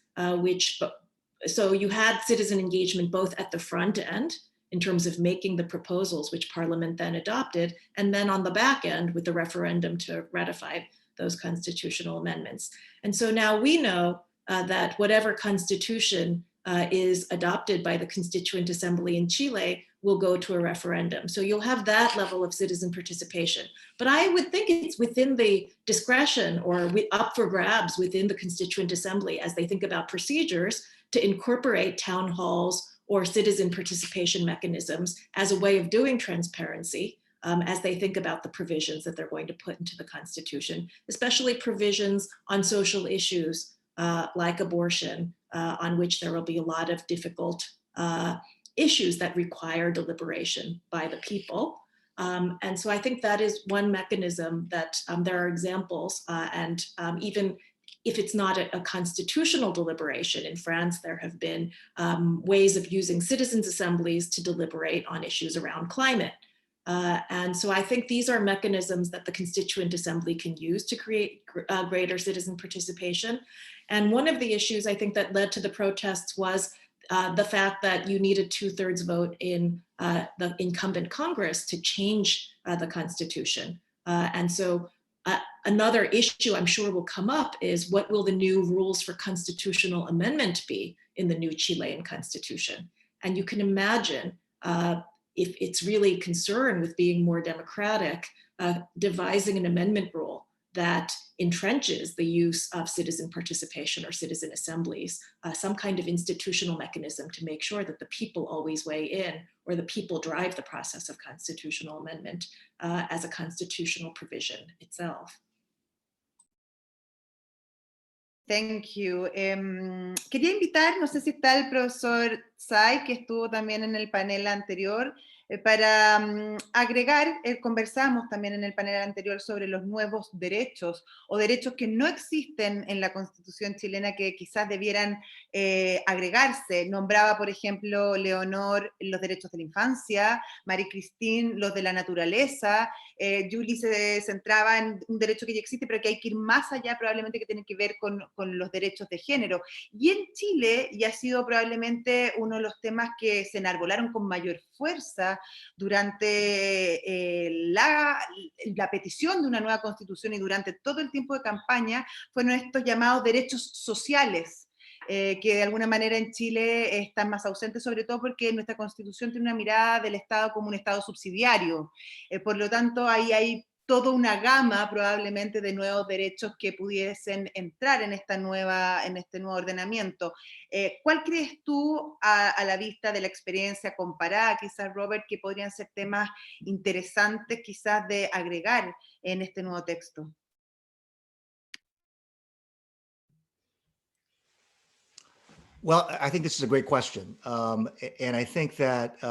so you had citizen engagement both at the front end in terms of making the proposals, which Parliament then adopted, and then on the back end with the referendum to ratify those constitutional amendments. And so now we know that whatever constitution is adopted by the Constituent Assembly in Chile will go to a referendum. So you'll have that level of citizen participation. But I would think it's within the discretion or up for grabs within the Constituent Assembly as they think about procedures to incorporate town halls or citizen participation mechanisms as a way of doing transparency as they think about the provisions that they're going to put into the Constitution, especially provisions on social issues like abortion, on which there will be a lot of difficult issues that require deliberation by the people. And so I think that is one mechanism that there are examples and even if it's not a constitutional deliberation. In France, there have been ways of using citizens' assemblies to deliberate on issues around climate. And so I think these are mechanisms that the Constituent Assembly can use to create greater citizen participation. And one of the issues I think that led to the protests was the fact that you needed 2/3 vote in the incumbent Congress to change the Constitution. And so another issue I'm sure will come up is what will the new rules for constitutional amendment be in the new Chilean Constitution? And you can imagine if it's really concerned with being more democratic, devising an amendment rule that entrenches the use of citizen participation or citizen assemblies, some kind of institutional mechanism to make sure that the people always weigh in, or the people drive the process of constitutional amendment as a constitutional provision itself. Thank you. Quería invitar, no sé si está el profesor Tsai, que estuvo también en el panel anterior, para agregar, conversamos también en el panel anterior sobre los nuevos derechos o derechos que no existen en la Constitución chilena que quizás debieran agregarse. Nombraba, por ejemplo, Leonor los derechos de la infancia, María Cristín los de la naturaleza, Julie se centraba en un derecho que ya existe, pero que hay que ir más allá, probablemente que tiene que ver con los derechos de género. Y en Chile, y ha sido probablemente uno de los temas que se enarbolaron con mayor fuerza durante la petición de una nueva constitución y durante todo el tiempo de campaña, fueron estos llamados derechos sociales, que de alguna manera en Chile están más ausentes, sobre todo porque nuestra constitución tiene una mirada del Estado como un Estado subsidiario. Por lo tanto, ahí hay toda una gama probablemente de nuevos derechos que pudiesen entrar en este nuevo ordenamiento. ¿Cuál crees tú, a la vista de la experiencia comparada, quizás, Robert, que podrían ser temas interesantes quizás de agregar en este nuevo texto? Well, I think this is a great question. And I think that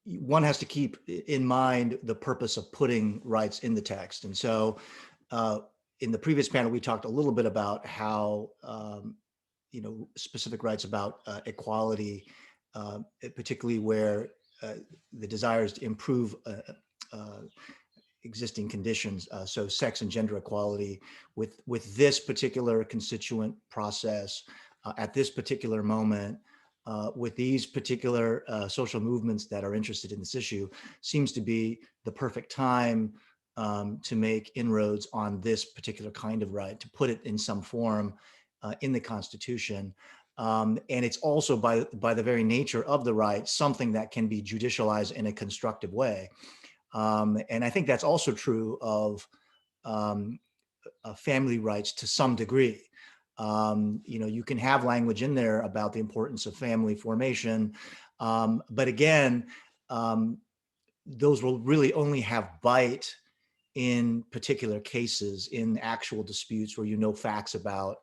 one has to keep in mind the purpose of putting rights in the text. And so in the previous panel, we talked a little bit about how, specific rights about equality, particularly where the desire is to improve existing conditions. So sex and gender equality with this particular constituent process at this particular moment, with these particular social movements that are interested in this issue, seems to be the perfect time to make inroads on this particular kind of right, to put it in some form in the Constitution. And it's also by the very nature of the right, something that can be judicialized in a constructive way. And I think that's also true of family rights to some degree. You can have language in there about the importance of family formation. But again, those will really only have bite in particular cases, in actual disputes where facts about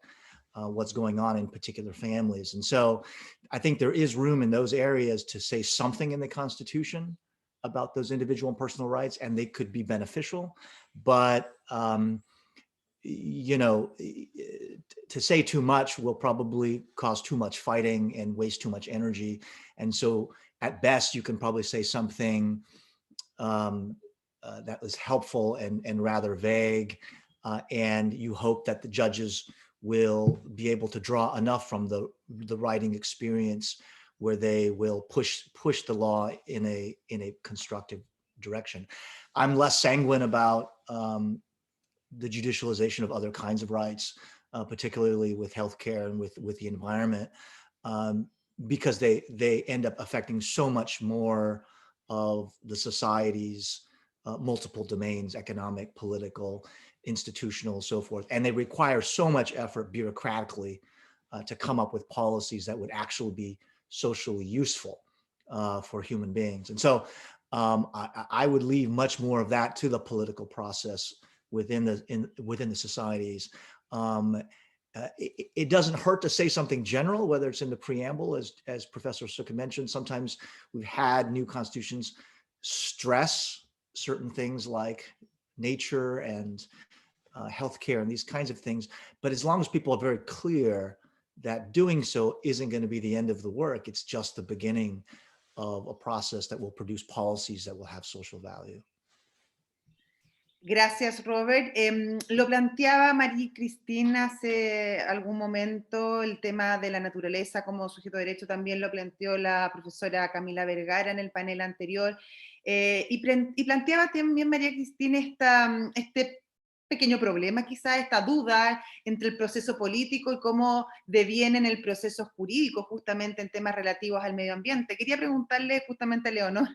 what's going on in particular families. And so I think there is room in those areas to say something in the Constitution about those individual and personal rights, and they could be beneficial. But to say too much will probably cause too much fighting and waste too much energy. And so at best, you can probably say something that was helpful and rather vague. And you hope that the judges will be able to draw enough from the writing experience where they will push the law in a constructive direction. I'm less sanguine about the judicialization of other kinds of rights, particularly with healthcare and with the environment, because they end up affecting so much more of the society's multiple domains: economic, political, institutional, so forth. And they require so much effort bureaucratically to come up with policies that would actually be socially useful for human beings. And so I would leave much more of that to the political process within the societies. It doesn't hurt to say something general, whether it's in the preamble, as Professor Suka mentioned. Sometimes we've had new constitutions stress certain things like nature and healthcare and these kinds of things. But as long as people are very clear that doing so isn't going to be the end of the work, it's just the beginning of a process that will produce policies that will have social value. Gracias, Robert. Lo planteaba María Cristina hace algún momento, el tema de la naturaleza como sujeto de derecho también lo planteó la profesora Camila Vergara en el panel anterior, y planteaba también María Cristina este pequeño problema, quizás esta duda entre el proceso político y cómo deviene en el proceso jurídico, justamente en temas relativos al medio ambiente. Quería preguntarle justamente a Leonor,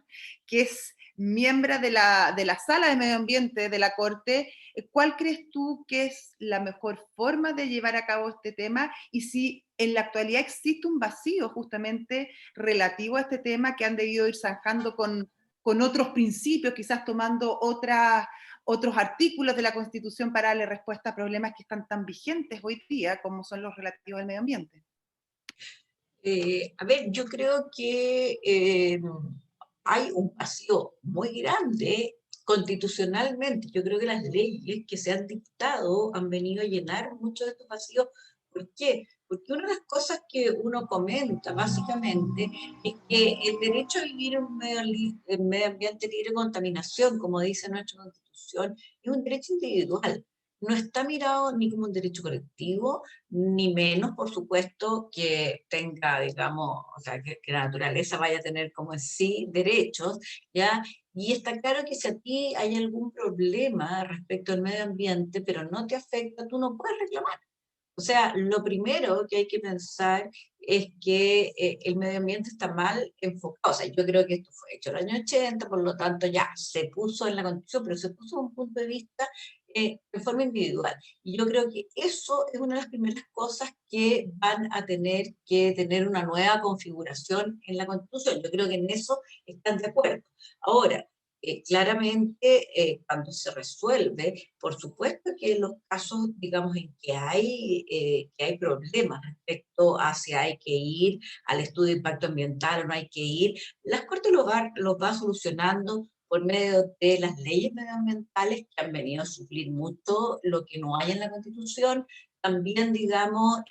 que es miembro de la Sala de Medio Ambiente de la Corte, ¿cuál crees tú que es la mejor forma de llevar a cabo este tema? Y si en la actualidad existe un vacío justamente relativo a este tema que han debido ir zanjando con otros principios, quizás tomando otros artículos de la Constitución para darle respuesta a problemas que están tan vigentes hoy día como son los relativos al medio ambiente. A ver, yo creo que hay un vacío muy grande constitucionalmente. Yo creo que las leyes que se han dictado han venido a llenar muchos de estos vacíos. ¿Por qué? Porque una de las cosas que uno comenta básicamente es que el derecho a vivir en medio ambiente libre de contaminación, como dice nuestra Constitución, es un derecho individual. No está mirado ni como un derecho colectivo, ni menos, por supuesto, que tenga, digamos, o sea, que la naturaleza vaya a tener como en sí derechos, ¿ya? Y está claro que si a ti hay algún problema respecto al medio ambiente, pero no te afecta, tú no puedes reclamar. O sea, lo primero que hay que pensar es que el medio ambiente está mal enfocado. O sea, yo creo que esto fue hecho en el año 80, por lo tanto ya se puso en la Constitución, pero se puso desde un punto de vista de forma individual. Y yo creo que eso es una de las primeras cosas que van a tener que tener una nueva configuración en la Constitución. Yo creo que en eso están de acuerdo. Ahora, claramente, cuando se resuelve, por supuesto que en los casos, digamos, en que hay problemas respecto a si hay que ir al estudio de impacto ambiental o no hay que ir, las Cortes los va solucionando por medio de las leyes medioambientales que han venido a suplir mucho lo que no hay en la Constitución. También, digamos,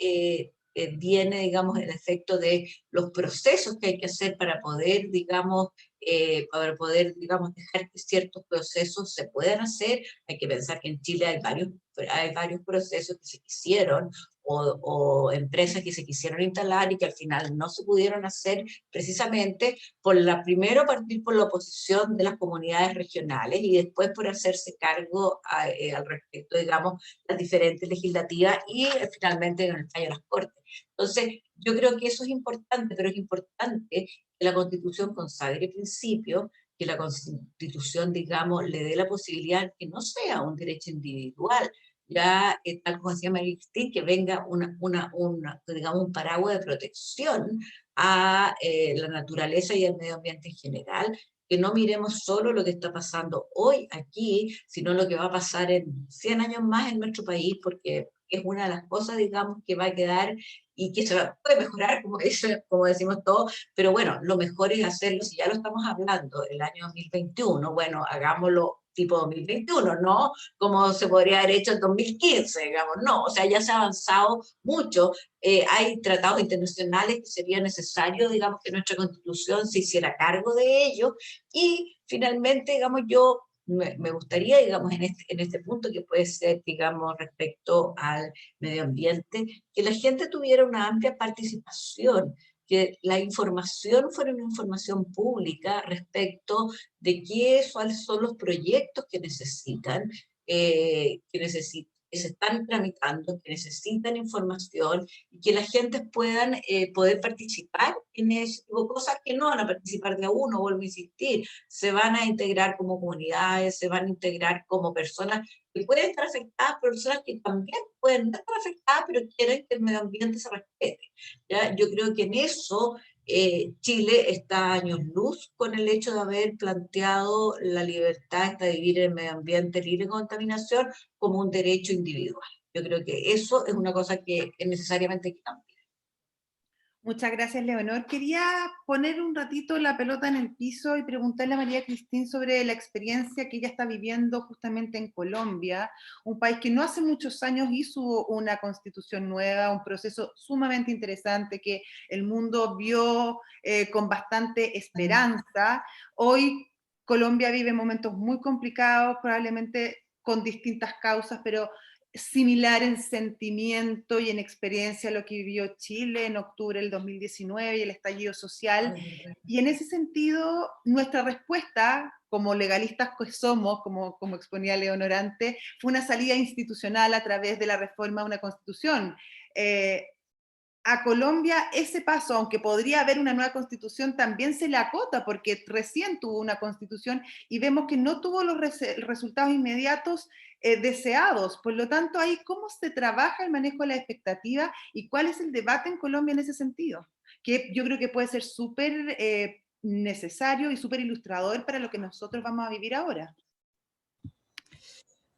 viene, digamos, el efecto de los procesos que hay que hacer para poder, digamos, digamos, dejar que ciertos procesos se puedan hacer. Hay que pensar que en Chile hay varios procesos que se quisieron, o empresas que se quisieron instalar y que al final no se pudieron hacer precisamente primero partir por la oposición de las comunidades regionales y después por hacerse cargo al respecto, digamos, las diferentes legislativas y finalmente en el fallo de las Cortes. Entonces, yo creo que eso es importante, pero es importante que la Constitución consagre principios, que la Constitución, digamos, le dé la posibilidad que no sea un derecho individual, ya tal como decía María Cristina, que venga digamos, un paraguas de protección a la naturaleza y al medio ambiente en general, que no miremos solo lo que está pasando hoy aquí, sino lo que va a pasar en 100 años más en nuestro país, porque es una de las cosas, digamos, que va a quedar y que puede mejorar, como decimos todos, pero bueno, lo mejor es hacerlo, si ya lo estamos hablando, el año 2021, bueno, hagámoslo tipo 2021, ¿no? Como se podría haber hecho en 2015, digamos, no, o sea, ya se ha avanzado mucho, hay tratados internacionales que sería necesario, digamos, que nuestra Constitución se hiciera cargo de ello, y finalmente, digamos, yo me gustaría, digamos, en este punto que puede ser, digamos, respecto al medio ambiente, que la gente tuviera una amplia participación, que la información fuera una información pública respecto de cuáles son los proyectos que necesitan, que se están tramitando, que necesitan información y que la gente puedan poder participar en eso, cosas que no van a participar de a uno, vuelvo a insistir, se van a integrar como comunidades, se van a integrar como personas que pueden estar afectadas, pero personas que también pueden no estar afectadas, pero quieren que el medio ambiente se respete. ¿Ya? Yo creo que en eso Chile está a años luz con el hecho de haber planteado la libertad de vivir en el medio ambiente libre de contaminación como un derecho individual. Yo creo que eso es una cosa que es necesariamente que cambiar. Muchas gracias, Leonor. Quería poner un ratito la pelota en el piso y preguntarle a María Cristín sobre la experiencia que ella está viviendo justamente en Colombia, un país que no hace muchos años hizo una constitución nueva, un proceso sumamente interesante que el mundo vio con bastante esperanza. Hoy Colombia vive momentos muy complicados, probablemente con distintas causas, pero similar en sentimiento y en experiencia a lo que vivió Chile en octubre del 2019 y el estallido social. Y en ese sentido, nuestra respuesta, como legalistas que somos, como exponía Leonor antes, fue una salida institucional a través de la reforma de una constitución. A Colombia ese paso, aunque podría haber una nueva constitución, también se le acota porque recién tuvo una constitución y vemos que no tuvo los resultados inmediatos deseados. Por lo tanto, ahí cómo se trabaja el manejo de la expectativa y cuál es el debate en Colombia en ese sentido, que yo creo que puede ser súper necesario y súper ilustrador para lo que nosotros vamos a vivir ahora.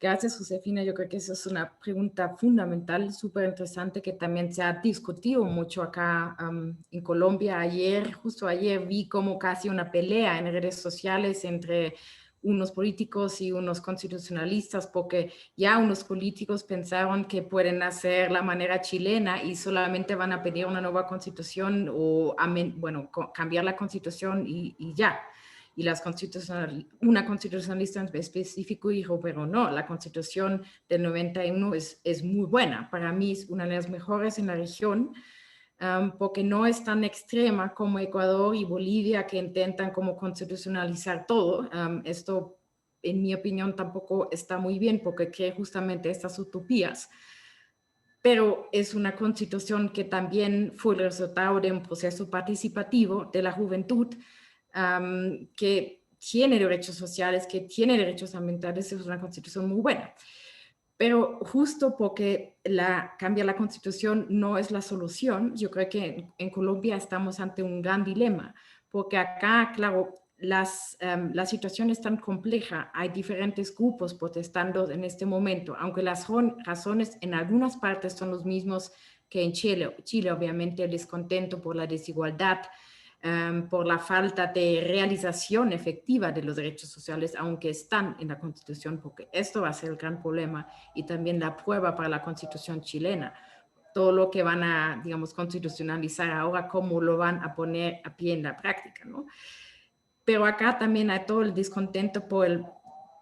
Gracias, Josefina. Yo creo que esa es una pregunta fundamental, súper interesante, que también se ha discutido mucho acá en Colombia. Justo ayer, vi como casi una pelea en redes sociales entre unos políticos y unos constitucionalistas, porque ya unos políticos pensaron que pueden hacer la manera chilena y solamente van a pedir una nueva constitución o, cambiar la constitución y ya. Y una constitucionalista en específico dijo, pero no, la constitución del 91 es muy buena. Para mí es una de las mejores en la región, porque no es tan extrema como Ecuador y Bolivia, que intentan como constitucionalizar todo. Esto, en mi opinión, tampoco está muy bien, porque crea justamente estas utopías. Pero es una constitución que también fue el resultado de un proceso participativo de la juventud, que tiene derechos sociales, que tiene derechos ambientales. Es una constitución muy buena. Pero justo porque cambiar la constitución no es la solución, yo creo que en Colombia estamos ante un gran dilema, porque acá, claro, la situación es tan compleja, hay diferentes grupos protestando en este momento, aunque las razones en algunas partes son los mismos que en Chile. Chile, obviamente, el descontento por la desigualdad, por la falta de realización efectiva de los derechos sociales, aunque están en la Constitución, porque esto va a ser el gran problema y también la prueba para la Constitución chilena. Todo lo que van a, digamos, constitucionalizar ahora, cómo lo van a poner a pie en la práctica, ¿no? Pero acá también hay todo el descontento por el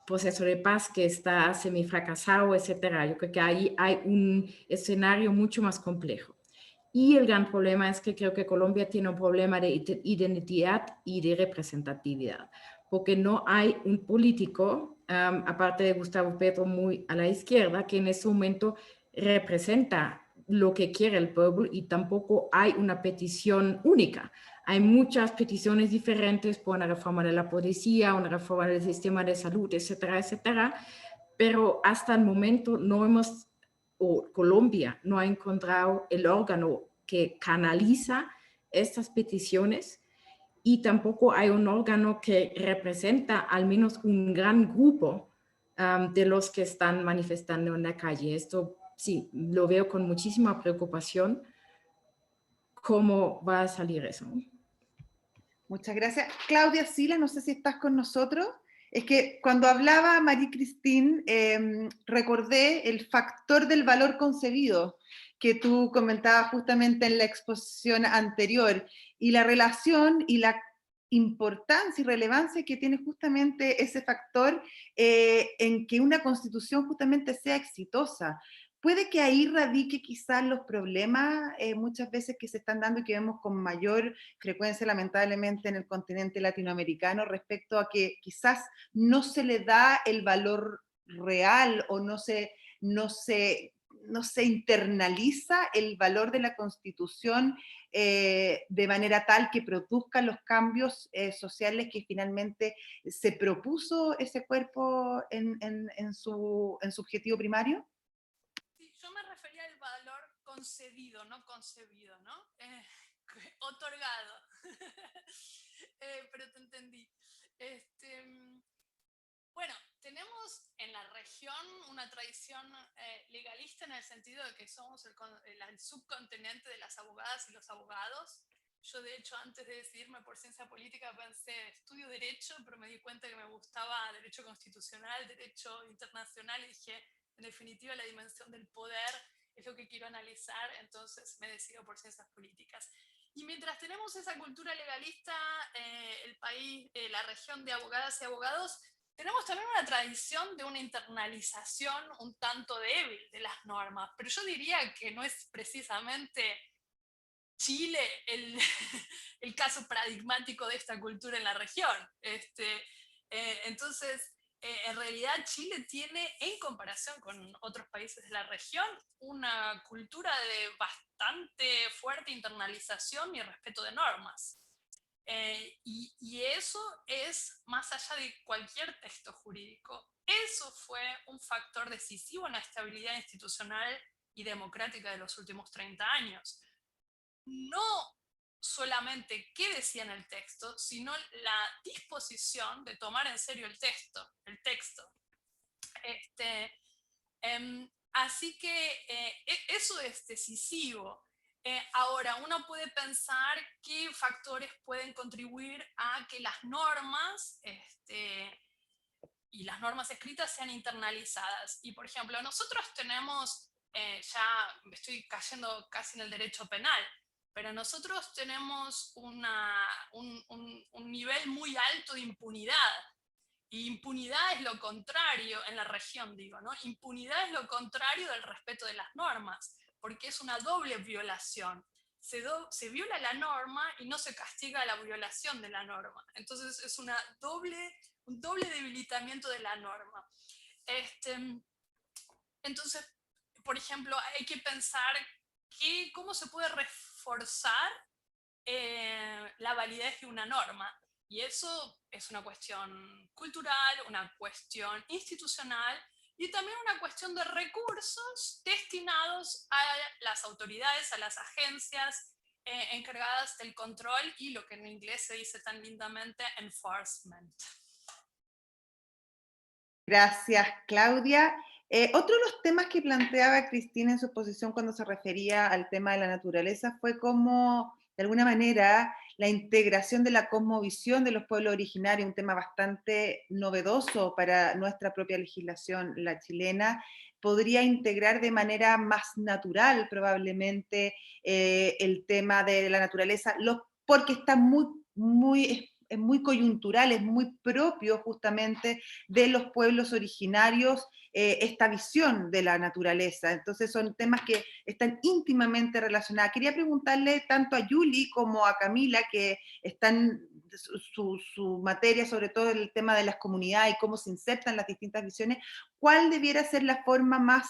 proceso de paz que está semifracasado, etcétera. Yo creo que ahí hay un escenario mucho más complejo. Y el gran problema es que creo que Colombia tiene un problema de identidad y de representatividad, porque no hay un político, aparte de Gustavo Petro, muy a la izquierda, que en ese momento representa lo que quiere el pueblo, y tampoco hay una petición única. Hay muchas peticiones diferentes por una reforma de la policía, una reforma del sistema de salud, etcétera, etcétera, pero hasta el momento Colombia no ha encontrado el órgano que canaliza estas peticiones, y tampoco hay un órgano que representa al menos un gran grupo de los que están manifestando en la calle. Esto sí, lo veo con muchísima preocupación. ¿Cómo va a salir eso? Muchas gracias. Claudia Sila, no sé si estás con nosotros. Es que cuando hablaba María Cristín, recordé el factor del valor concebido que tú comentabas justamente en la exposición anterior, y la relación y la importancia y relevancia que tiene justamente ese factor en que una constitución justamente sea exitosa. Puede que ahí radique quizás los problemas muchas veces que se están dando y que vemos con mayor frecuencia lamentablemente en el continente latinoamericano, respecto a que quizás no se le da el valor real o no se internaliza el valor de la Constitución de manera tal que produzca los cambios sociales que finalmente se propuso ese cuerpo en su objetivo primario. Sí, yo me refería al valor concedido, no concebido, ¿no? Otorgado. Pero te entendí. Bueno, tenemos en la región una tradición legalista en el sentido de que somos el subcontinente de las abogadas y los abogados. Yo, de hecho, antes de decidirme por ciencia política, pensé, estudio Derecho, pero me di cuenta que me gustaba Derecho Constitucional, Derecho Internacional, y dije, en definitiva, la dimensión del poder es lo que quiero analizar, entonces me decido por ciencias políticas. Y mientras tenemos esa cultura legalista, el país, la región de abogadas y abogados, tenemos también una tradición de una internalización un tanto débil de las normas, pero yo diría que no es precisamente Chile el caso paradigmático de esta cultura en la región. Entonces, en realidad Chile tiene, en comparación con otros países de la región, una cultura de bastante fuerte internalización y respeto de normas. Y eso es más allá de cualquier texto jurídico. Eso fue un factor decisivo en la estabilidad institucional y democrática de los últimos 30 años. No solamente qué decía en el texto, sino la disposición de tomar en serio el texto. Así que eso es decisivo. Ahora, uno puede pensar qué factores pueden contribuir a que las normas y las normas escritas sean internalizadas. Y, por ejemplo, nosotros tenemos, ya estoy cayendo casi en el derecho penal, pero nosotros tenemos un nivel muy alto de impunidad. Y impunidad es lo contrario, en la región digo, ¿no? Impunidad es lo contrario del respeto de las normas, porque es una doble violación. Se viola la norma y no se castiga la violación de la norma. Entonces es un doble debilitamiento de la norma. Entonces, por ejemplo, hay que pensar cómo se puede reforzar la validez de una norma. Y eso es una cuestión cultural, una cuestión institucional y también una cuestión de recursos destinados a las autoridades, a las agencias encargadas del control y lo que en inglés se dice tan lindamente, enforcement. Gracias, Claudia. Otro de los temas que planteaba Cristina en su exposición cuando se refería al tema de la naturaleza fue cómo, de alguna manera, la integración de la cosmovisión de los pueblos originarios, un tema bastante novedoso para nuestra propia legislación, la chilena, podría integrar de manera más natural probablemente el tema de la naturaleza, porque está es muy coyuntural, es muy propio justamente de los pueblos originarios esta visión de la naturaleza. Entonces son temas que están íntimamente relacionados. Quería preguntarle tanto a Yuli como a Camila, que están su materia, sobre todo el tema de las comunidades y cómo se insertan las distintas visiones, ¿cuál debiera ser la forma más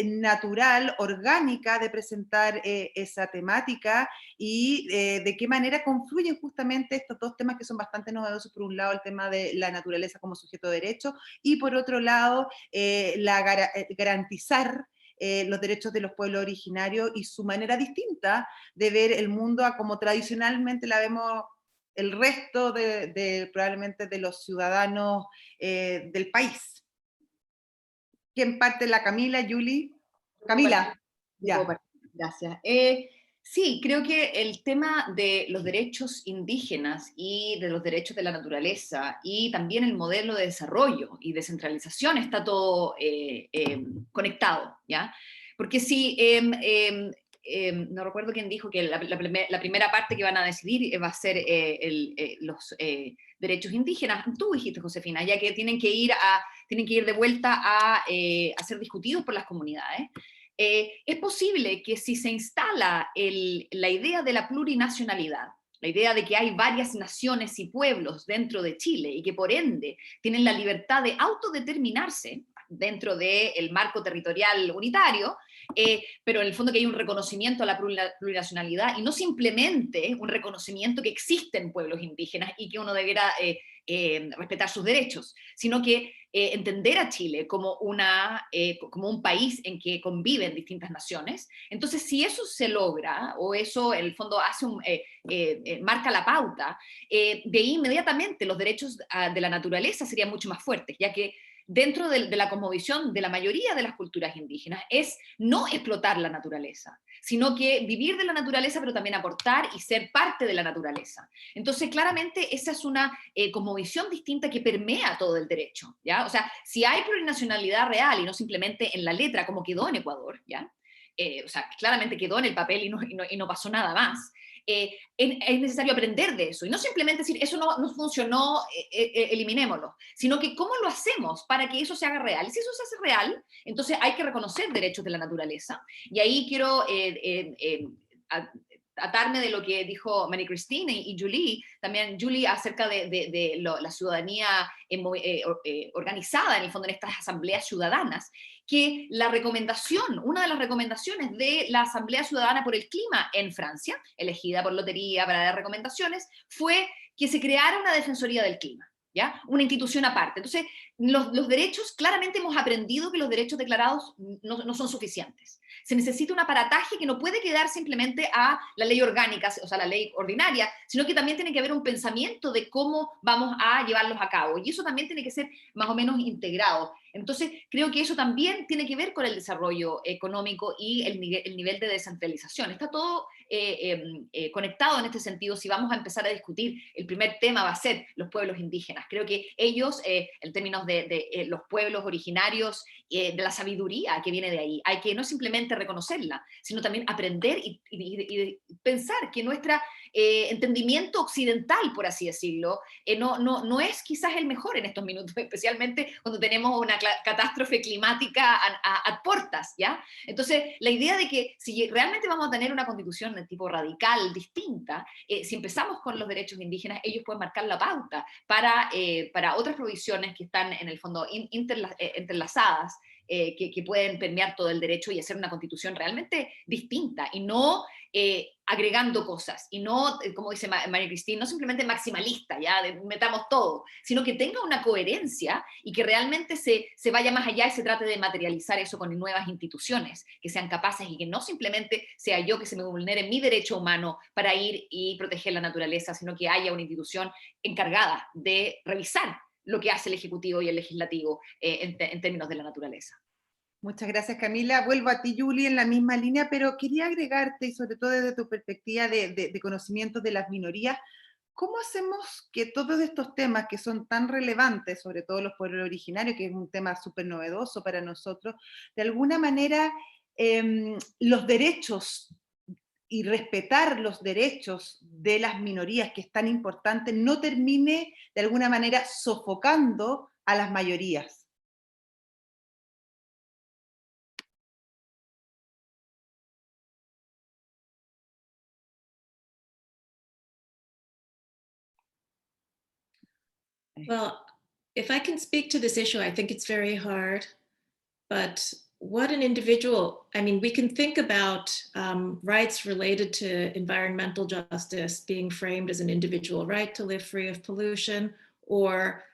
natural, orgánica de presentar esa temática y de qué manera confluyen justamente estos dos temas que son bastante novedosos? Por un lado, el tema de la naturaleza como sujeto de derecho y por otro lado, garantizar los derechos de los pueblos originarios y su manera distinta de ver el mundo a como tradicionalmente la vemos el resto probablemente de los ciudadanos del país. ¿Quién parte? ¿La Camila, Yuli? Camila. Ya. Gracias. Sí, creo que el tema de los derechos indígenas y de los derechos de la naturaleza y también el modelo de desarrollo y descentralización está todo conectado, ¿ya? Porque si, no recuerdo quién dijo que la primera parte que van a decidir va a ser los derechos indígenas. Tú dijiste, Josefina, ya que tienen que ir de vuelta a ser discutidos por las comunidades. Es posible que si se instala la idea de la plurinacionalidad, la idea de que hay varias naciones y pueblos dentro de Chile y que por ende tienen la libertad de autodeterminarse dentro del marco territorial unitario, pero en el fondo que hay un reconocimiento a la plurinacionalidad y no simplemente un reconocimiento que existen pueblos indígenas y que uno debiera respetar sus derechos, sino que entender a Chile como un país en que conviven distintas naciones. Entonces, si eso se logra, o eso en el fondo marca la pauta, de ahí inmediatamente los derechos de la naturaleza serían mucho más fuertes, ya que dentro de la cosmovisión de la mayoría de las culturas indígenas es no explotar la naturaleza, sino que vivir de la naturaleza, pero también aportar y ser parte de la naturaleza. Entonces, claramente, esa es una cosmovisión distinta que permea todo el derecho, ¿ya? O sea, si hay plurinacionalidad real y no simplemente en la letra, como quedó en Ecuador, ¿ya? O sea, claramente quedó en el papel y no pasó nada más. Es necesario aprender de eso y no simplemente decir eso no funcionó, eliminémoslo, sino que cómo lo hacemos para que eso se haga real. Y si eso se hace real, entonces hay que reconocer derechos de la naturaleza. Y ahí quiero atarme de lo que dijo María Cristina y Julie, también Julie, acerca de la ciudadanía organizada, en el fondo, en estas asambleas ciudadanas, que la recomendación, una de las recomendaciones de la Asamblea Ciudadana por el Clima en Francia, elegida por lotería para dar recomendaciones, fue que se creara una Defensoría del Clima, ¿ya? Una institución aparte. Entonces, los derechos, claramente hemos aprendido que los derechos declarados no son suficientes. Se necesita un aparataje que no puede quedar simplemente a la ley orgánica, o sea, la ley ordinaria, sino que también tiene que haber un pensamiento de cómo vamos a llevarlos a cabo. Y eso también tiene que ser más o menos integrado. Entonces, creo que eso también tiene que ver con el desarrollo económico y el nivel de descentralización. Está todo conectado en este sentido. Si vamos a empezar a discutir, el primer tema va a ser los pueblos indígenas. Creo que ellos, en términos de los pueblos originarios, de la sabiduría que viene de ahí, hay que no simplemente reconocerla, sino también aprender y pensar que nuestro entendimiento occidental, por así decirlo, no es quizás el mejor en estos minutos, especialmente cuando tenemos una catástrofe climática a puertas, ¿ya? Entonces, la idea de que si realmente vamos a tener una constitución de tipo radical, distinta, si empezamos con los derechos indígenas, ellos pueden marcar la pauta para otras provisiones que están en el fondo entrelazadas, que pueden permear todo el derecho y hacer una constitución realmente distinta y no agregando cosas y no, como dice María Cristina, no simplemente maximalista, ya metamos todo, sino que tenga una coherencia y que realmente se vaya más allá y se trate de materializar eso con nuevas instituciones que sean capaces y que no simplemente sea yo que se me vulnere mi derecho humano para ir y proteger la naturaleza, sino que haya una institución encargada de revisar lo que hace el Ejecutivo y el Legislativo en términos de la naturaleza. Muchas gracias, Camila. Vuelvo a ti, Julie, en la misma línea, pero quería agregarte, y sobre todo desde tu perspectiva de conocimientos de las minorías, ¿cómo hacemos que todos estos temas que son tan relevantes, sobre todo los pueblos originarios, que es un tema súper novedoso para nosotros, de alguna manera los derechos y respetar los derechos de las minorías, que es tan importante, no termine de alguna manera sofocando a las mayorías? Well, if I can speak to this issue, I think it's very hard, but what an individual, I mean, we can think about rights related to environmental justice being framed as an individual right to live free of pollution, or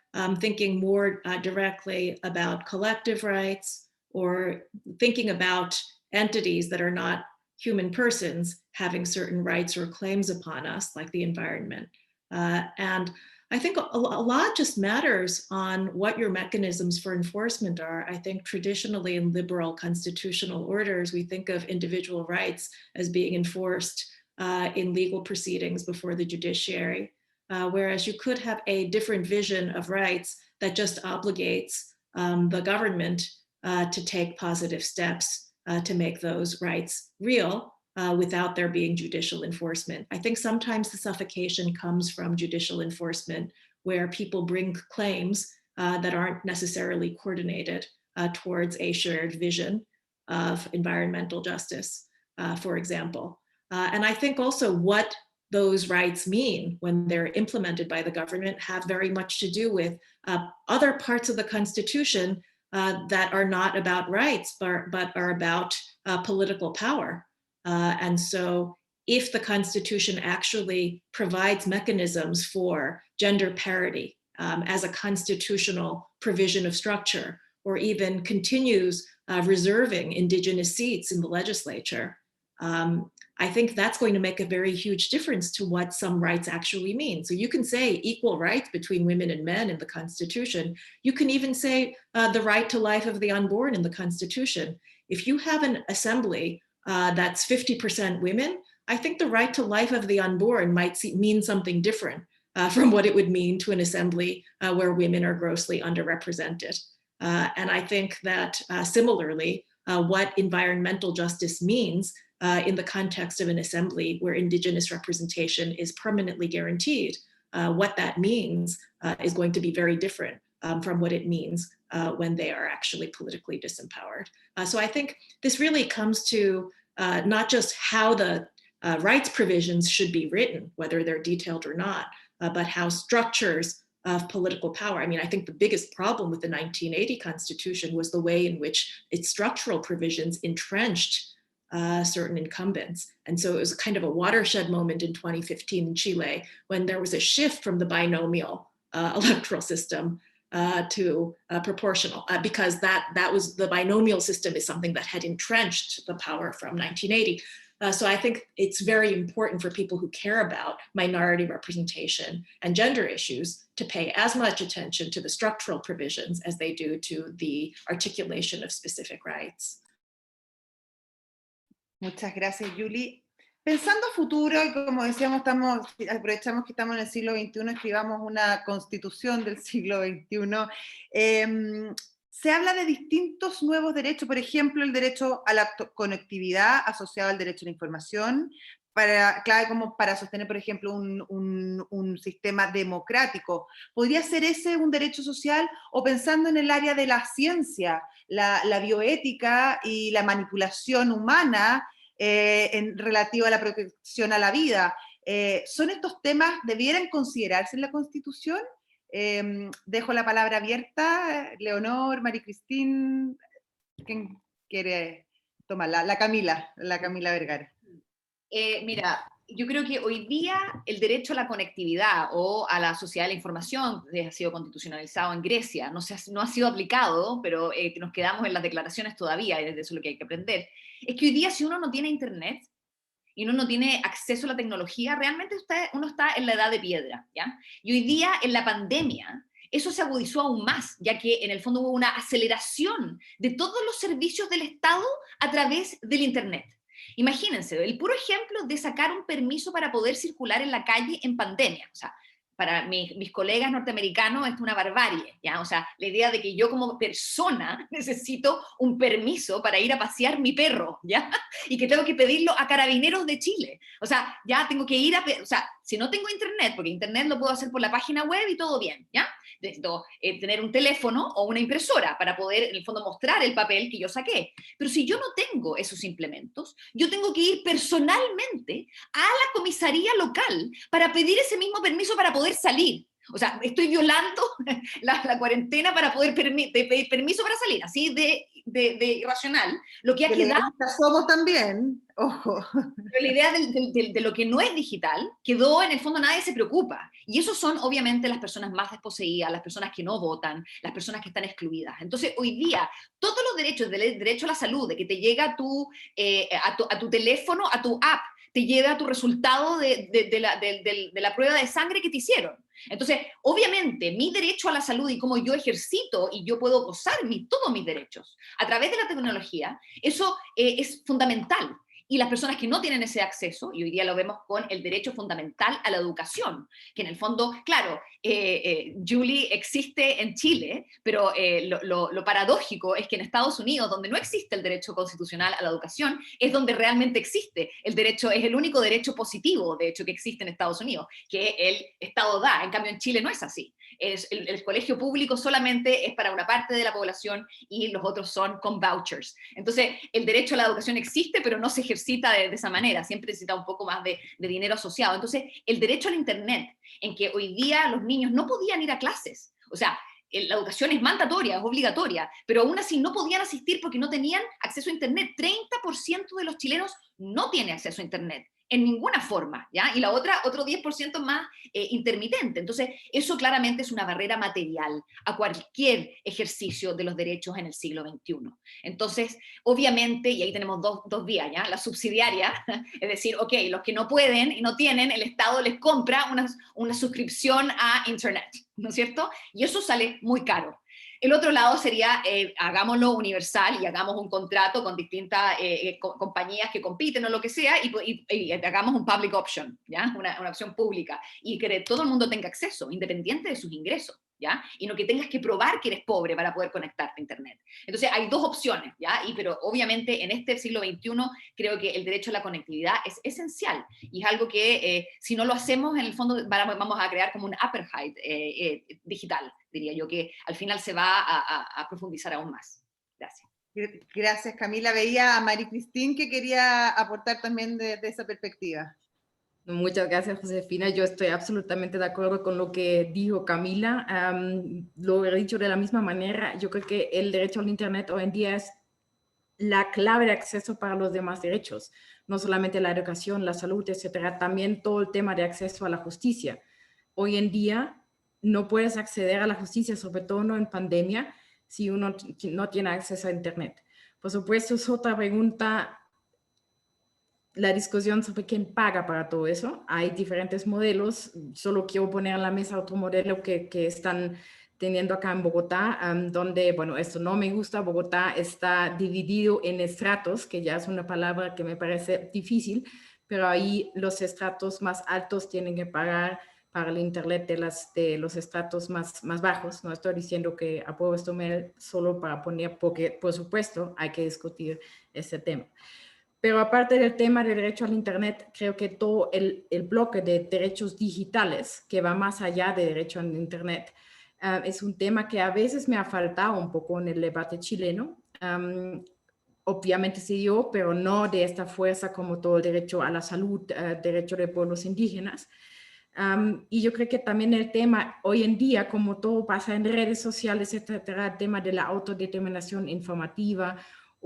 thinking more directly about collective rights, or thinking about entities that are not human persons having certain rights or claims upon us, like the environment. And I think a lot just matters on what your mechanisms for enforcement are. I think traditionally in liberal constitutional orders, we think of individual rights as being enforced in legal proceedings before the judiciary, whereas you could have a different vision of rights that just obligates the government to take positive steps to make those rights real. Without there being judicial enforcement. I think sometimes the suffocation comes from judicial enforcement, where people bring claims that aren't necessarily coordinated towards a shared vision of environmental justice, for example. And I think also what those rights mean when they're implemented by the government have very much to do with other parts of the Constitution that are not about rights, but are about political power. And so if the Constitution actually provides mechanisms for gender parity as a constitutional provision of structure, or even continues reserving Indigenous seats in the legislature, I think that's going to make a very huge difference to what some rights actually mean. So you can say equal rights between women and men in the Constitution. You can even say the right to life of the unborn in the Constitution. If you have an assembly that's 50% women, I think the right to life of the unborn might mean something different from what it would mean to an assembly where women are grossly underrepresented. And I think that similarly, what environmental justice means in the context of an assembly where Indigenous representation is permanently guaranteed, what that means is going to be very different from what it means when they are actually politically disempowered. So I think this really comes to not just how the rights provisions should be written, whether they're detailed or not, but how structures of political power. I mean, I think the biggest problem with the 1980 Constitution was the way in which its structural provisions entrenched certain incumbents. And so it was kind of a watershed moment in 2015 in Chile when there was a shift from the binomial electoral system to proportional, because that was the binomial system is something that had entrenched the power from 1980. So I think it's very important for people who care about minority representation and gender issues to pay as much attention to the structural provisions as they do to the articulation of specific rights. Muchas gracias, Julie. Pensando a futuro, y como decíamos, aprovechamos que estamos en el siglo XXI, escribamos una constitución del siglo XXI, se habla de distintos nuevos derechos, por ejemplo, el derecho a la conectividad asociado al derecho a la información, clave como para sostener, por ejemplo, un sistema democrático. ¿Podría ser ese un derecho social? O pensando en el área de la ciencia, la bioética y la manipulación humana, en relativo a la protección a la vida. ¿Son estos temas, debieran considerarse en la Constitución? Dejo la palabra abierta. Leonor, María Cristín, ¿quién quiere tomarla? La Camila Vergara. Mira, yo creo que hoy día el derecho a la conectividad o a la sociedad de la información ha sido constitucionalizado en Grecia, no ha sido aplicado, pero nos quedamos en las declaraciones todavía, y eso es lo que hay que aprender. Es que hoy día, si uno no tiene internet y uno no tiene acceso a la tecnología, realmente uno está en la edad de piedra, ¿ya? Y hoy día, en la pandemia, eso se agudizó aún más, ya que en el fondo hubo una aceleración de todos los servicios del Estado a través del internet. Imagínense, el puro ejemplo de sacar un permiso para poder circular en la calle en pandemia. O sea, para mis colegas norteamericanos es una barbarie, ¿ya? O sea, la idea de que yo como persona necesito un permiso para ir a pasear mi perro, ¿ya? Y que tengo que pedirlo a Carabineros de Chile. O sea, ya tengo que ir o sea, si no tengo internet, porque internet lo puedo hacer por la página web y todo bien, ¿ya? Necesito tener un teléfono o una impresora para poder, en el fondo, mostrar el papel que yo saqué. Pero si yo no tengo esos implementos, yo tengo que ir personalmente a la comisaría local para pedir ese mismo permiso para poder salir. O sea, estoy violando la cuarentena para poder pedir permiso para salir, así de irracional. Lo que ha quedado... Somos también, ojo. Pero la idea de lo que no es digital quedó, en el fondo nadie se preocupa. Y esos son obviamente las personas más desposeídas, las personas que no votan, las personas que están excluidas. Entonces hoy día todos los derechos, del derecho a la salud, de que te llega a tu teléfono, a tu app, te llega tu resultado de la prueba de sangre que te hicieron. Entonces, obviamente, mi derecho a la salud y cómo yo ejercito y yo puedo gozar todos mis derechos a través de la tecnología, eso es fundamental. Y las personas que no tienen ese acceso, y hoy día lo vemos con el derecho fundamental a la educación, que en el fondo, claro, Julie, existe en Chile, pero lo paradójico es que en Estados Unidos, donde no existe el derecho constitucional a la educación, es donde realmente existe el derecho, es el único derecho positivo, de hecho, que existe en Estados Unidos, que el Estado da. En cambio, en Chile no es así. El colegio público solamente es para una parte de la población y los otros son con vouchers. Entonces, el derecho a la educación existe, pero no se ejercita de esa manera, siempre necesita un poco más de dinero asociado. Entonces, el derecho al internet, en que hoy día los niños no podían ir a clases, o sea, la educación es mandatoria, es obligatoria, pero aún así no podían asistir porque no tenían acceso a internet. 30% de los chilenos no tienen acceso a internet. en ninguna forma, ¿ya? Y la otra, otro 10% más intermitente. Entonces, eso claramente es una barrera material a cualquier ejercicio de los derechos en el siglo XXI. Entonces, obviamente, y ahí tenemos dos vías, ¿ya? La subsidiaria, es decir, ok, los que no pueden y no tienen, el Estado les compra una suscripción a Internet, ¿no es cierto? Y eso sale muy caro. El otro lado sería, hagámoslo universal y hagamos un contrato con distintas compañías que compiten o lo que sea y hagamos un public option, ¿ya? Una opción pública y que todo el mundo tenga acceso, independiente de sus ingresos, ¿ya? Y no que tengas que probar que eres pobre para poder conectarte a Internet. Entonces hay dos opciones, ¿ya? Pero obviamente en este siglo XXI creo que el derecho a la conectividad es esencial y es algo que si no lo hacemos, en el fondo vamos a crear como un apartheid digital, diría yo, que al final se va a profundizar aún más. Gracias. Gracias, Camila. Veía a Mari Cristín que quería aportar también de esa perspectiva. Muchas gracias, Josefina. Yo estoy absolutamente de acuerdo con lo que dijo Camila. Lo he dicho de la misma manera. Yo creo que el derecho al Internet hoy en día es la clave de acceso para los demás derechos. No solamente la educación, la salud, etcétera. También todo el tema de acceso a la justicia. Hoy en día no puedes acceder a la justicia, sobre todo no en pandemia, si uno no tiene acceso a Internet. Por supuesto, es otra pregunta la discusión sobre quién paga para todo eso. Hay diferentes modelos. Solo quiero poner en la mesa otro modelo que están teniendo acá en Bogotá, donde, bueno, esto no me gusta. Bogotá está dividido en estratos, que ya es una palabra que me parece difícil, pero ahí los estratos más altos tienen que pagar para el Internet de los estratos más bajos. No estoy diciendo que apruebo esto solo para poner, porque por supuesto hay que discutir este tema. Pero aparte del tema del derecho al Internet, creo que todo el bloque de derechos digitales, que va más allá de derecho al Internet, es un tema que a veces me ha faltado un poco en el debate chileno. Obviamente se dio, pero no de esta fuerza como todo el derecho a la salud, derecho de pueblos indígenas. Y yo creo que también el tema hoy en día, como todo pasa en redes sociales, etcétera, el tema de la autodeterminación informativa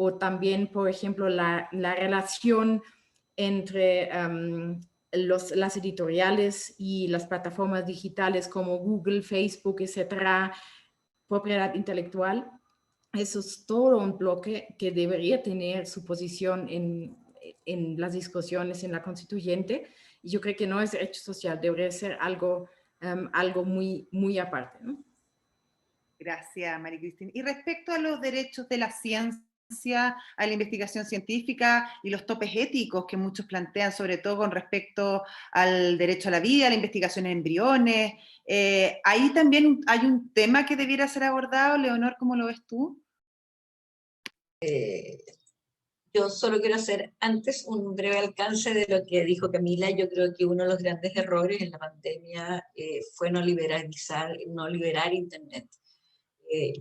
o también, por ejemplo, la relación entre las editoriales y las plataformas digitales como Google, Facebook, etcétera, propiedad intelectual. Eso es todo un bloque que debería tener su posición en las discusiones en la constituyente. Y yo creo que no es derecho social, debería ser algo muy aparte, ¿no? Gracias, Mari Cristín. Y respecto a los derechos de la ciencia, a la investigación científica y los topes éticos que muchos plantean, sobre todo con respecto al derecho a la vida, a la investigación en embriones, ahí también hay un tema que debiera ser abordado. Leonor, ¿cómo lo ves tú? Yo solo quiero hacer antes un breve alcance de lo que dijo Camila. Yo creo que uno de los grandes errores en la pandemia fue no liberar Internet.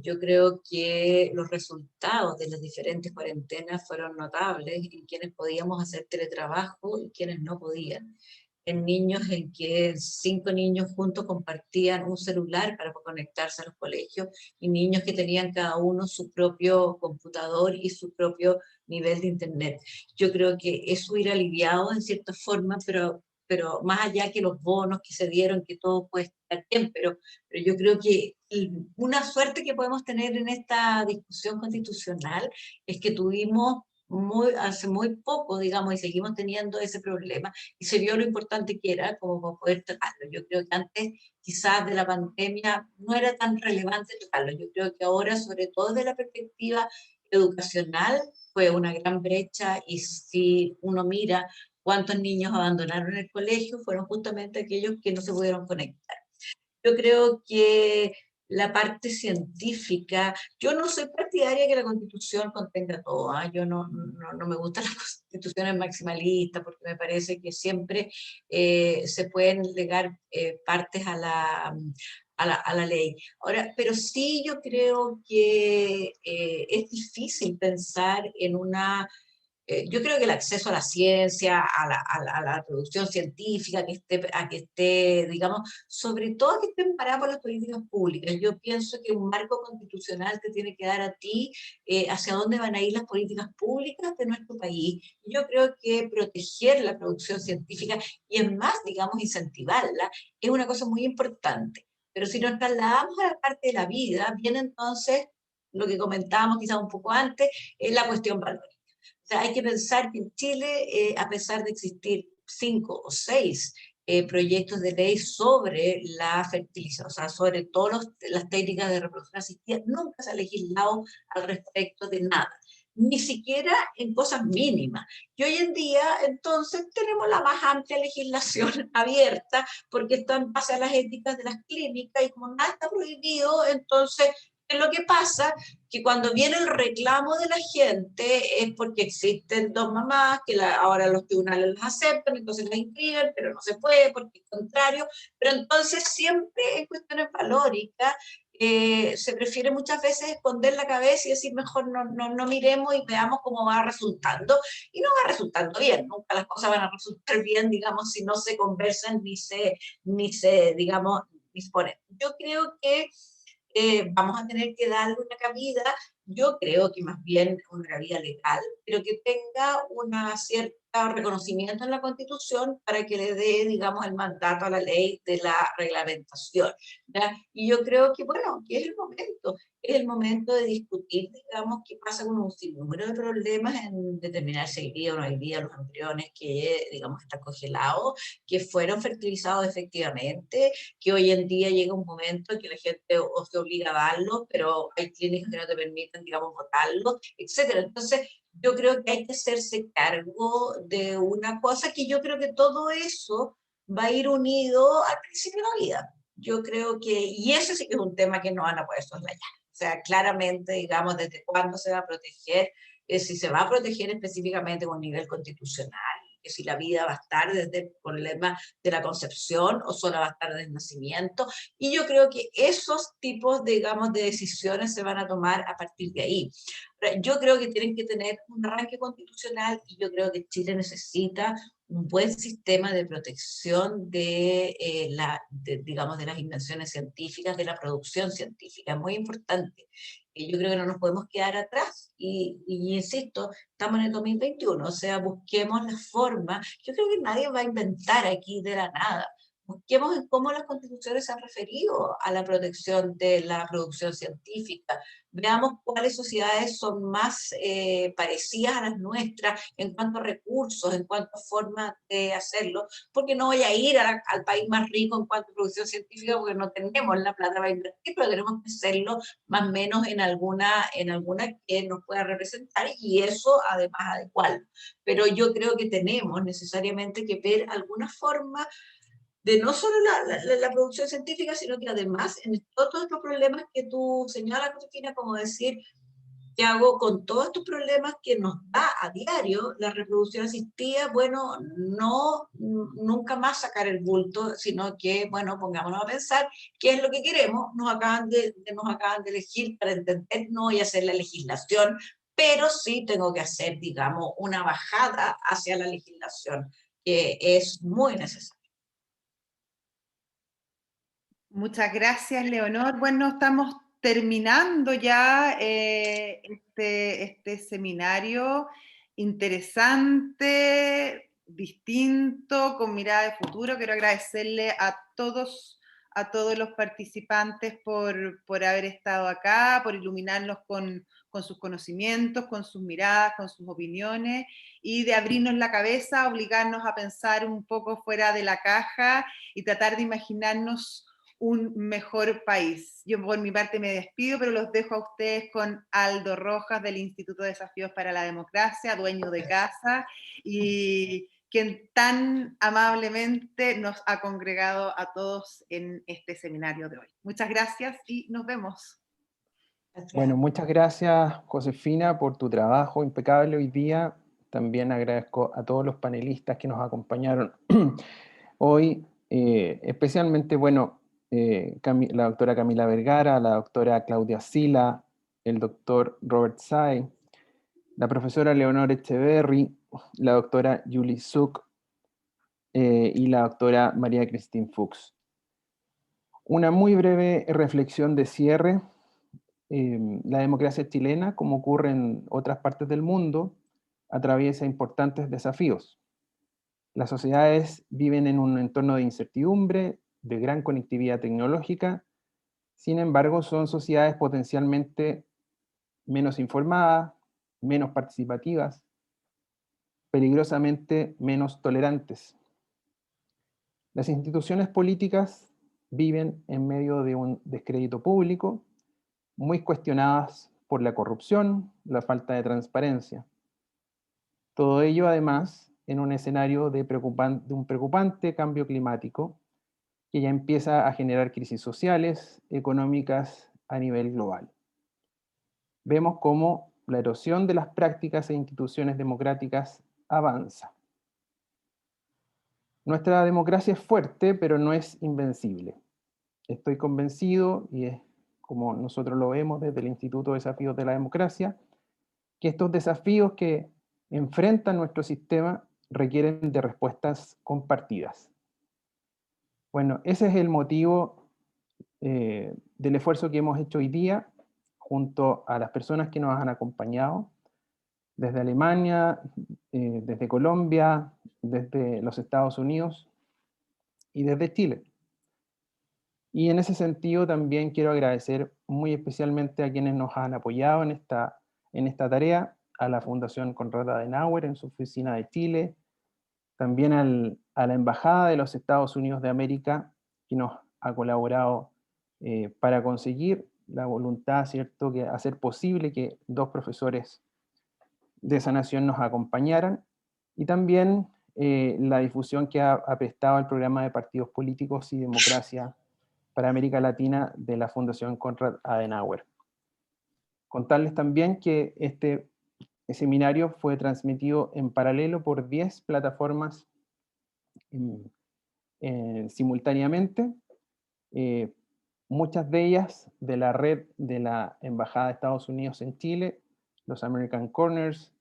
Yo creo que los resultados de las diferentes cuarentenas fueron notables en quienes podíamos hacer teletrabajo y quienes no podían. En niños en que 5 niños juntos compartían un celular para conectarse a los colegios y niños que tenían cada uno su propio computador y su propio nivel de Internet. Yo creo que eso hubiera aliviado en cierta forma, pero más allá que los bonos que se dieron, que todo puede estar bien, pero yo creo que una suerte que podemos tener en esta discusión constitucional es que tuvimos hace muy poco, digamos, y seguimos teniendo ese problema, y se vio lo importante que era como para poder tratarlo. Yo creo que antes, quizás de la pandemia, no era tan relevante tratarlo. Yo creo que ahora, sobre todo desde la perspectiva educacional, fue una gran brecha, y si uno mira cuántos niños abandonaron el colegio, fueron justamente aquellos que no se pudieron conectar. Yo creo que la parte científica, yo no soy partidaria que la Constitución contenga todo, ¿eh? Yo no me gustan las constituciones maximalistas, porque me parece que siempre se pueden legar partes a la ley. Ahora, pero sí yo creo que es difícil pensar en una yo creo que el acceso a la ciencia, a la producción científica, a que esté, digamos, sobre todo que esté amparada por las políticas públicas. Yo pienso que un marco constitucional te tiene que dar a ti hacia dónde van a ir las políticas públicas de nuestro país. Yo creo que proteger la producción científica y en más, digamos, incentivarla, es una cosa muy importante. Pero si nos trasladamos a la parte de la vida, viene entonces lo que comentábamos quizás un poco antes, es la cuestión valórica. O sea, hay que pensar que en Chile, a pesar de existir 5 o 6 proyectos de ley sobre la fertilización, o sea, sobre todas las técnicas de reproducción asistida, nunca se ha legislado al respecto de nada, ni siquiera en cosas mínimas. Y hoy en día, entonces, tenemos la más amplia legislación abierta, porque está en base a las éticas de las clínicas, y como nada está prohibido, entonces, ¿qué es lo que pasa? Que cuando viene el reclamo de la gente es porque existen dos mamás, que ahora los tribunales las aceptan, entonces las inscriben, pero no se puede porque es contrario. Pero entonces siempre en cuestiones valóricas se prefiere muchas veces esconder la cabeza y decir mejor no miremos y veamos cómo va resultando. Y no va resultando bien, nunca las cosas van a resultar bien, digamos, si no se conversan ni se digamos, disponen. Yo creo que vamos a tener que darle una cabida, yo creo que más bien una cabida legal, pero que tenga una cierta reconocimiento en la Constitución para que le dé, digamos, el mandato a la ley de la reglamentación, ¿ya? Y yo creo que, bueno, que es el momento de discutir, digamos, qué pasa con un sinnúmero de problemas en determinar si hay vida o no hay vida, los embriones que, digamos, están congelados, que fueron fertilizados efectivamente, que hoy en día llega un momento en que la gente o se obliga a darlos, pero hay clínicas que no te permiten, digamos, botarlos, etcétera. Entonces, yo creo que hay que hacerse cargo de una cosa que yo creo que todo eso va a ir unido al principio de la vida. Yo creo que, y eso sí que es un tema que no van a poder soslayar. O sea, claramente, digamos, desde cuándo se va a proteger, si se va a proteger específicamente con un nivel constitucional, que si la vida va a estar desde el problema de la concepción o solo va a estar desde el nacimiento. Y yo creo que esos tipos, digamos, de decisiones se van a tomar a partir de ahí. Yo creo que tienen que tener un arranque constitucional y yo creo que Chile necesita un buen sistema de protección digamos, de las invenciones científicas, de la producción científica. Es muy importante. Yo creo que no nos podemos quedar atrás y insisto, estamos en el 2021, o sea, busquemos la forma. Yo creo que nadie va a inventar aquí de la nada. Busquemos en cómo las constituciones se han referido a la protección de la producción científica. Veamos cuáles sociedades son más parecidas a las nuestras en cuanto a recursos, en cuanto a formas de hacerlo, porque no voy a ir al país más rico en cuanto a producción científica porque no tenemos la plata para invertir, pero tenemos que hacerlo más o menos en alguna que nos pueda representar y eso además adecuarlo. Pero yo creo que tenemos necesariamente que ver alguna forma de no solo la producción científica, sino que además en todos estos problemas que tú señalas, Josefina, como decir, ¿qué hago con todos estos problemas que nos da a diario la reproducción asistida? Bueno, no nunca más sacar el bulto, sino que, bueno, pongámonos a pensar qué es lo que queremos. Nos acaban de elegir para entender, no voy a hacer la legislación, pero sí tengo que hacer, digamos, una bajada hacia la legislación, que es muy necesaria. Muchas gracias, Leonor. Bueno, estamos terminando ya este seminario interesante, distinto, con mirada de futuro. Quiero agradecerle a todos los participantes por haber estado acá, por iluminarnos con sus conocimientos, con sus miradas, con sus opiniones, y de abrirnos la cabeza, obligarnos a pensar un poco fuera de la caja y tratar de imaginarnos un mejor país. Yo por mi parte me despido, pero los dejo a ustedes con Aldo Rojas del Instituto de Desafíos para la Democracia, dueño de casa, y quien tan amablemente nos ha congregado a todos en este seminario de hoy. Muchas gracias y nos vemos. Bueno, muchas gracias, Josefina, por tu trabajo impecable hoy día. También agradezco a todos los panelistas que nos acompañaron hoy, especialmente, bueno, la doctora Camila Vergara, la doctora Claudia Sila, el doctor Robert Tsai, la profesora Leonor Echeverry, la doctora Julie Suk y la doctora María Christine Fuchs. Una muy breve reflexión de cierre. La democracia chilena, como ocurre en otras partes del mundo, atraviesa importantes desafíos. Las sociedades viven en un entorno de incertidumbre, de gran conectividad tecnológica. Sin embargo, son sociedades potencialmente menos informadas, menos participativas, peligrosamente menos tolerantes. Las instituciones políticas viven en medio de un descrédito público, muy cuestionadas por la corrupción, la falta de transparencia. Todo ello, además, en un escenario de un preocupante cambio climático que ya empieza a generar crisis sociales, económicas a nivel global. Vemos cómo la erosión de las prácticas e instituciones democráticas avanza. Nuestra democracia es fuerte, pero no es invencible. Estoy convencido, y es como nosotros lo vemos desde el Instituto de Desafíos de la Democracia, que estos desafíos que enfrentan nuestro sistema requieren de respuestas compartidas. Bueno, ese es el motivo del esfuerzo que hemos hecho hoy día junto a las personas que nos han acompañado desde Alemania, desde Colombia, desde los Estados Unidos y desde Chile. Y en ese sentido también quiero agradecer muy especialmente a quienes nos han apoyado en esta tarea, a la Fundación Konrad Adenauer en su oficina de Chile, también a la Embajada de los Estados Unidos de América, que nos ha colaborado para conseguir la voluntad, ¿cierto?, que hacer posible que 2 profesores de esa nación nos acompañaran, y también la difusión que ha prestado el programa de partidos políticos y democracia para América Latina de la Fundación Konrad Adenauer. Contarles también que este seminario fue transmitido en paralelo por 10 plataformas simultáneamente, muchas de ellas de la red de la Embajada de Estados Unidos en Chile, los American Corners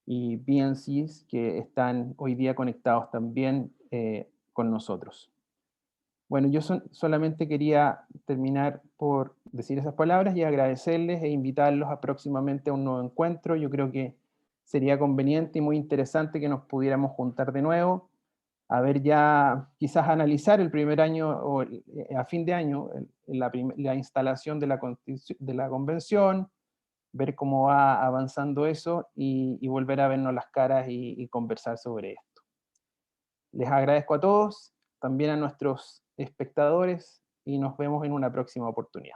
y BNCs, que están hoy día conectados también con nosotros. Bueno, yo solamente quería terminar por decir esas palabras y agradecerles e invitarlos próximamente a un nuevo encuentro. Yo creo que sería conveniente y muy interesante que nos pudiéramos juntar de nuevo, a ver ya, quizás analizar el primer año o a fin de año, la instalación de la convención, ver cómo va avanzando eso y volver a vernos las caras y conversar sobre esto. Les agradezco a todos, también a nuestros espectadores, y nos vemos en una próxima oportunidad.